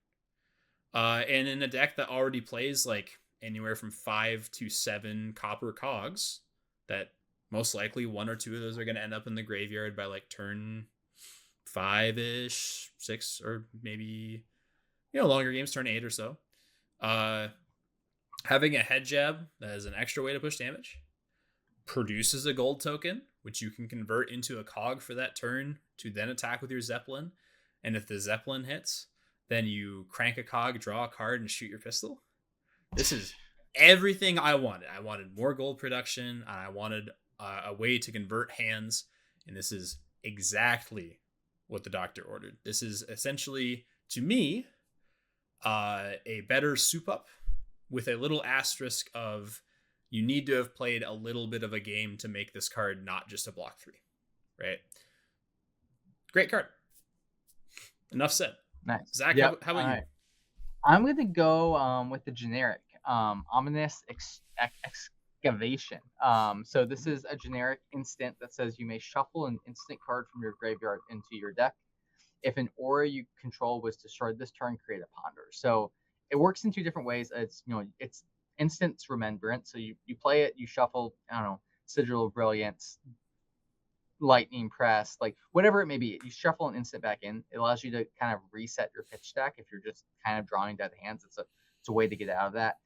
And in a deck that already plays like anywhere from 5 to 7 copper cogs, that most likely 1 or 2 of those are going to end up in the graveyard by like turn 5-ish, 6, or maybe, longer games, turn 8 or so. Having a head jab that is an extra way to push damage produces a gold token, which you can convert into a cog for that turn to then attack with your Zeppelin. And if the Zeppelin hits, then you crank a cog, draw a card, and shoot your pistol. This is everything I wanted. I wanted more gold production. I wanted a way to convert hands. And this is exactly what the doctor ordered. This is essentially, to me, a better soup up with a little asterisk of you need to have played a little bit of a game to make this card not just a block 3, right? Great card. Enough said. Nice. Zach, yep. How about you? Right. I'm going to go with the generic Ominous Excavation. So this is a generic instant that says you may shuffle an instant card from your graveyard into your deck. If an aura you control was destroyed this turn, create a ponder. So it works in 2 different ways. It's Instant's Remembrance. So you play it, you shuffle, Sigil of Brilliance, Lightning Press, like whatever it may be. You shuffle an instant back in. It allows you to kind of reset your pitch stack if you're just kind of drawing dead hands. It's a way to get out of that.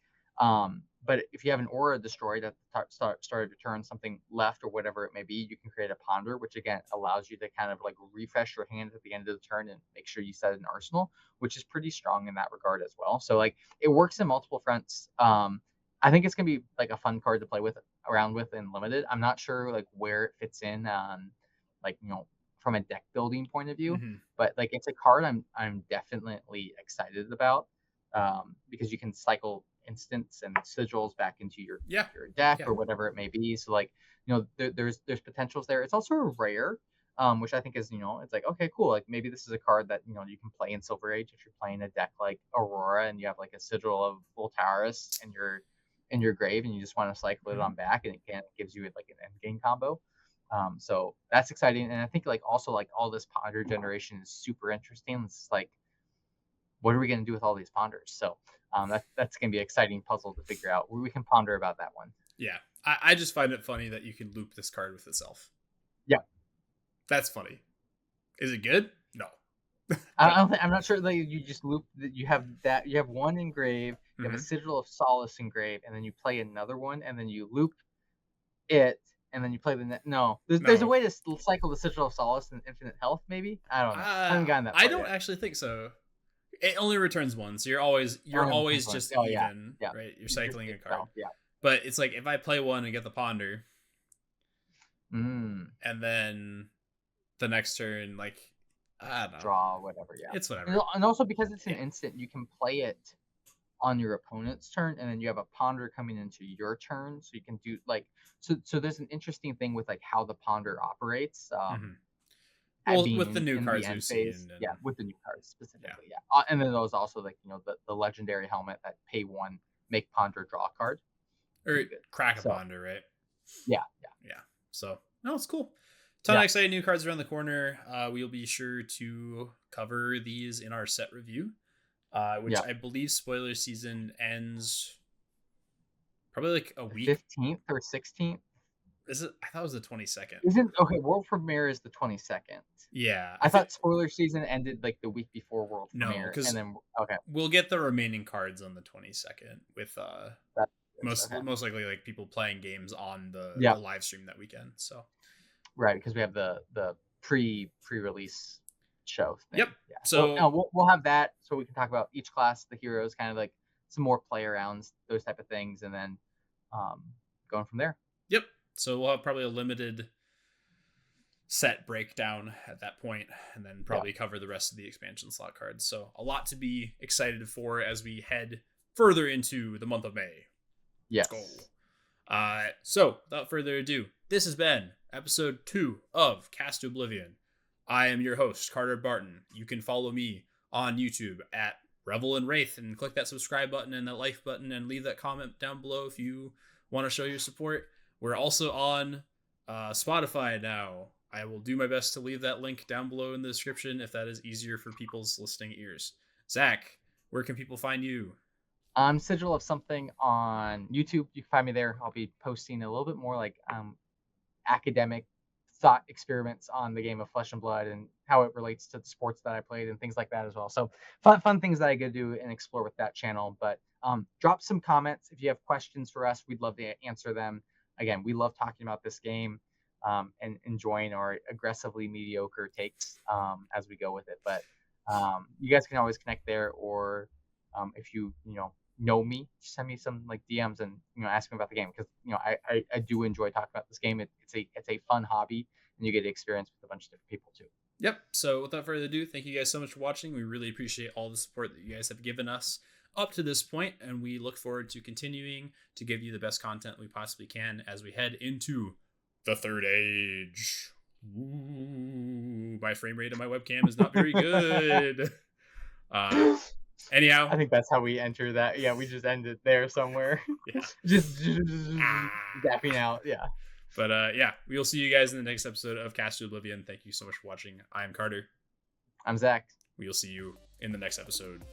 But if you have an aura destroyed at the start of your turn, something left or whatever it may be, you can create a ponder, which again allows you to kind of like refresh your hand at the end of the turn and make sure you set an arsenal, which is pretty strong in that regard as well. So like it works in multiple fronts. I think it's gonna be like a fun card to play around with in limited. I'm not sure like where it fits in from a deck building point of view, but like it's a card I'm definitely excited about because you can cycle instants and sigils back into your deck or whatever it may be. So like there's potentials there. It's also a rare, which I think is it's like okay cool, like maybe this is a card that you can play in Silver Age if you're playing a deck like Aurora and you have like a sigil of Voltaris in your grave and you just want to cycle it on back, and it gives you like an end game combo. So that's exciting, and I think like also like all this ponder generation is super interesting. It's like, what are we going to do with all these ponders? So that's going to be an exciting puzzle to figure out. We can ponder about that one. Yeah, I just find it funny that you can loop this card with itself. Yeah, that's funny. Is it good? No. I'm not sure that you just loop. You have one engrave, you have a Sigil of Solace engrave, and then you play another one, and then you loop it, and then you play the no. There's a way to cycle the Sigil of Solace and Infinite Health. Maybe I don't know. I haven't gotten that far I don't actually think so. It only returns one, so you're always just even, right? You're cycling a card. But it's like if I play one and get the ponder, and then the next turn, like I don't know, draw whatever. Yeah, it's whatever. And also because it's an instant, you can play it on your opponent's turn, and then you have a ponder coming into your turn, so you can do like so. There's an interesting thing with like how the ponder operates. Well, with the new cards we've seen. With the new cards specifically, and then there's also like the legendary helmet that pay 1, make ponder, draw a card, or crack a ponder, right? Yeah. So no, it's cool. Ton of exciting new cards around the corner. We'll be sure to cover these in our set review, which I believe spoiler season ends probably like a week, 15th or 16th. Is it? I thought it was the 22nd. Isn't okay? World premiere is the 22nd. Yeah, I thought spoiler season ended like the week before world premiere. No, and then we'll get the remaining cards on the 22nd with most likely like people playing games on the live stream that weekend. So right, because we have the pre-release show thing. Yep. Yeah. So we'll have that, so we can talk about each class, the heroes, kind of like some more play arounds, those type of things, and then going from there. Yep. So we'll have probably a limited set breakdown at that point, and then probably cover the rest of the expansion slot cards. So a lot to be excited for as we head further into the month of May. Yes. Let's go. So without further ado, this has been episode 2 of Cast to Oblivion. I am your host, Carter Barton. You can follow me on YouTube at Revel and Wraith, and click that subscribe button and that like button and leave that comment down below if you want to show your support. We're also on Spotify now. I will do my best to leave that link down below in the description if that is easier for people's listening ears. Zach, where can people find you? I'm Sigil of Something on YouTube. You can find me there. I'll be posting a little bit more like academic thought experiments on the game of Flesh and Blood and how it relates to the sports that I played and things like that as well. So fun things that I get to do and explore with that channel. But drop some comments if you have questions for us. We'd love to answer them. Again, we love talking about this game and enjoying our aggressively mediocre takes as we go with it. But you guys can always connect there, or if you know me, just send me some like DMs and ask me about the game, because I do enjoy talking about this game. It's a fun hobby, and you get to experience with a bunch of different people too. Yep. So without further ado, thank you guys so much for watching. We really appreciate all the support that you guys have given us up to this point, and we look forward to continuing to give you the best content we possibly can as we head into the Third Age. Ooh, my frame rate on my webcam is not very good. Anyhow, I think that's how we enter that. Yeah, we just end it there somewhere. Yeah. just zapping out. Yeah. But yeah, we will see you guys in the next episode of Cast to Oblivion. Thank you so much for watching. I'm Carter. I'm Zach. We will see you in the next episode.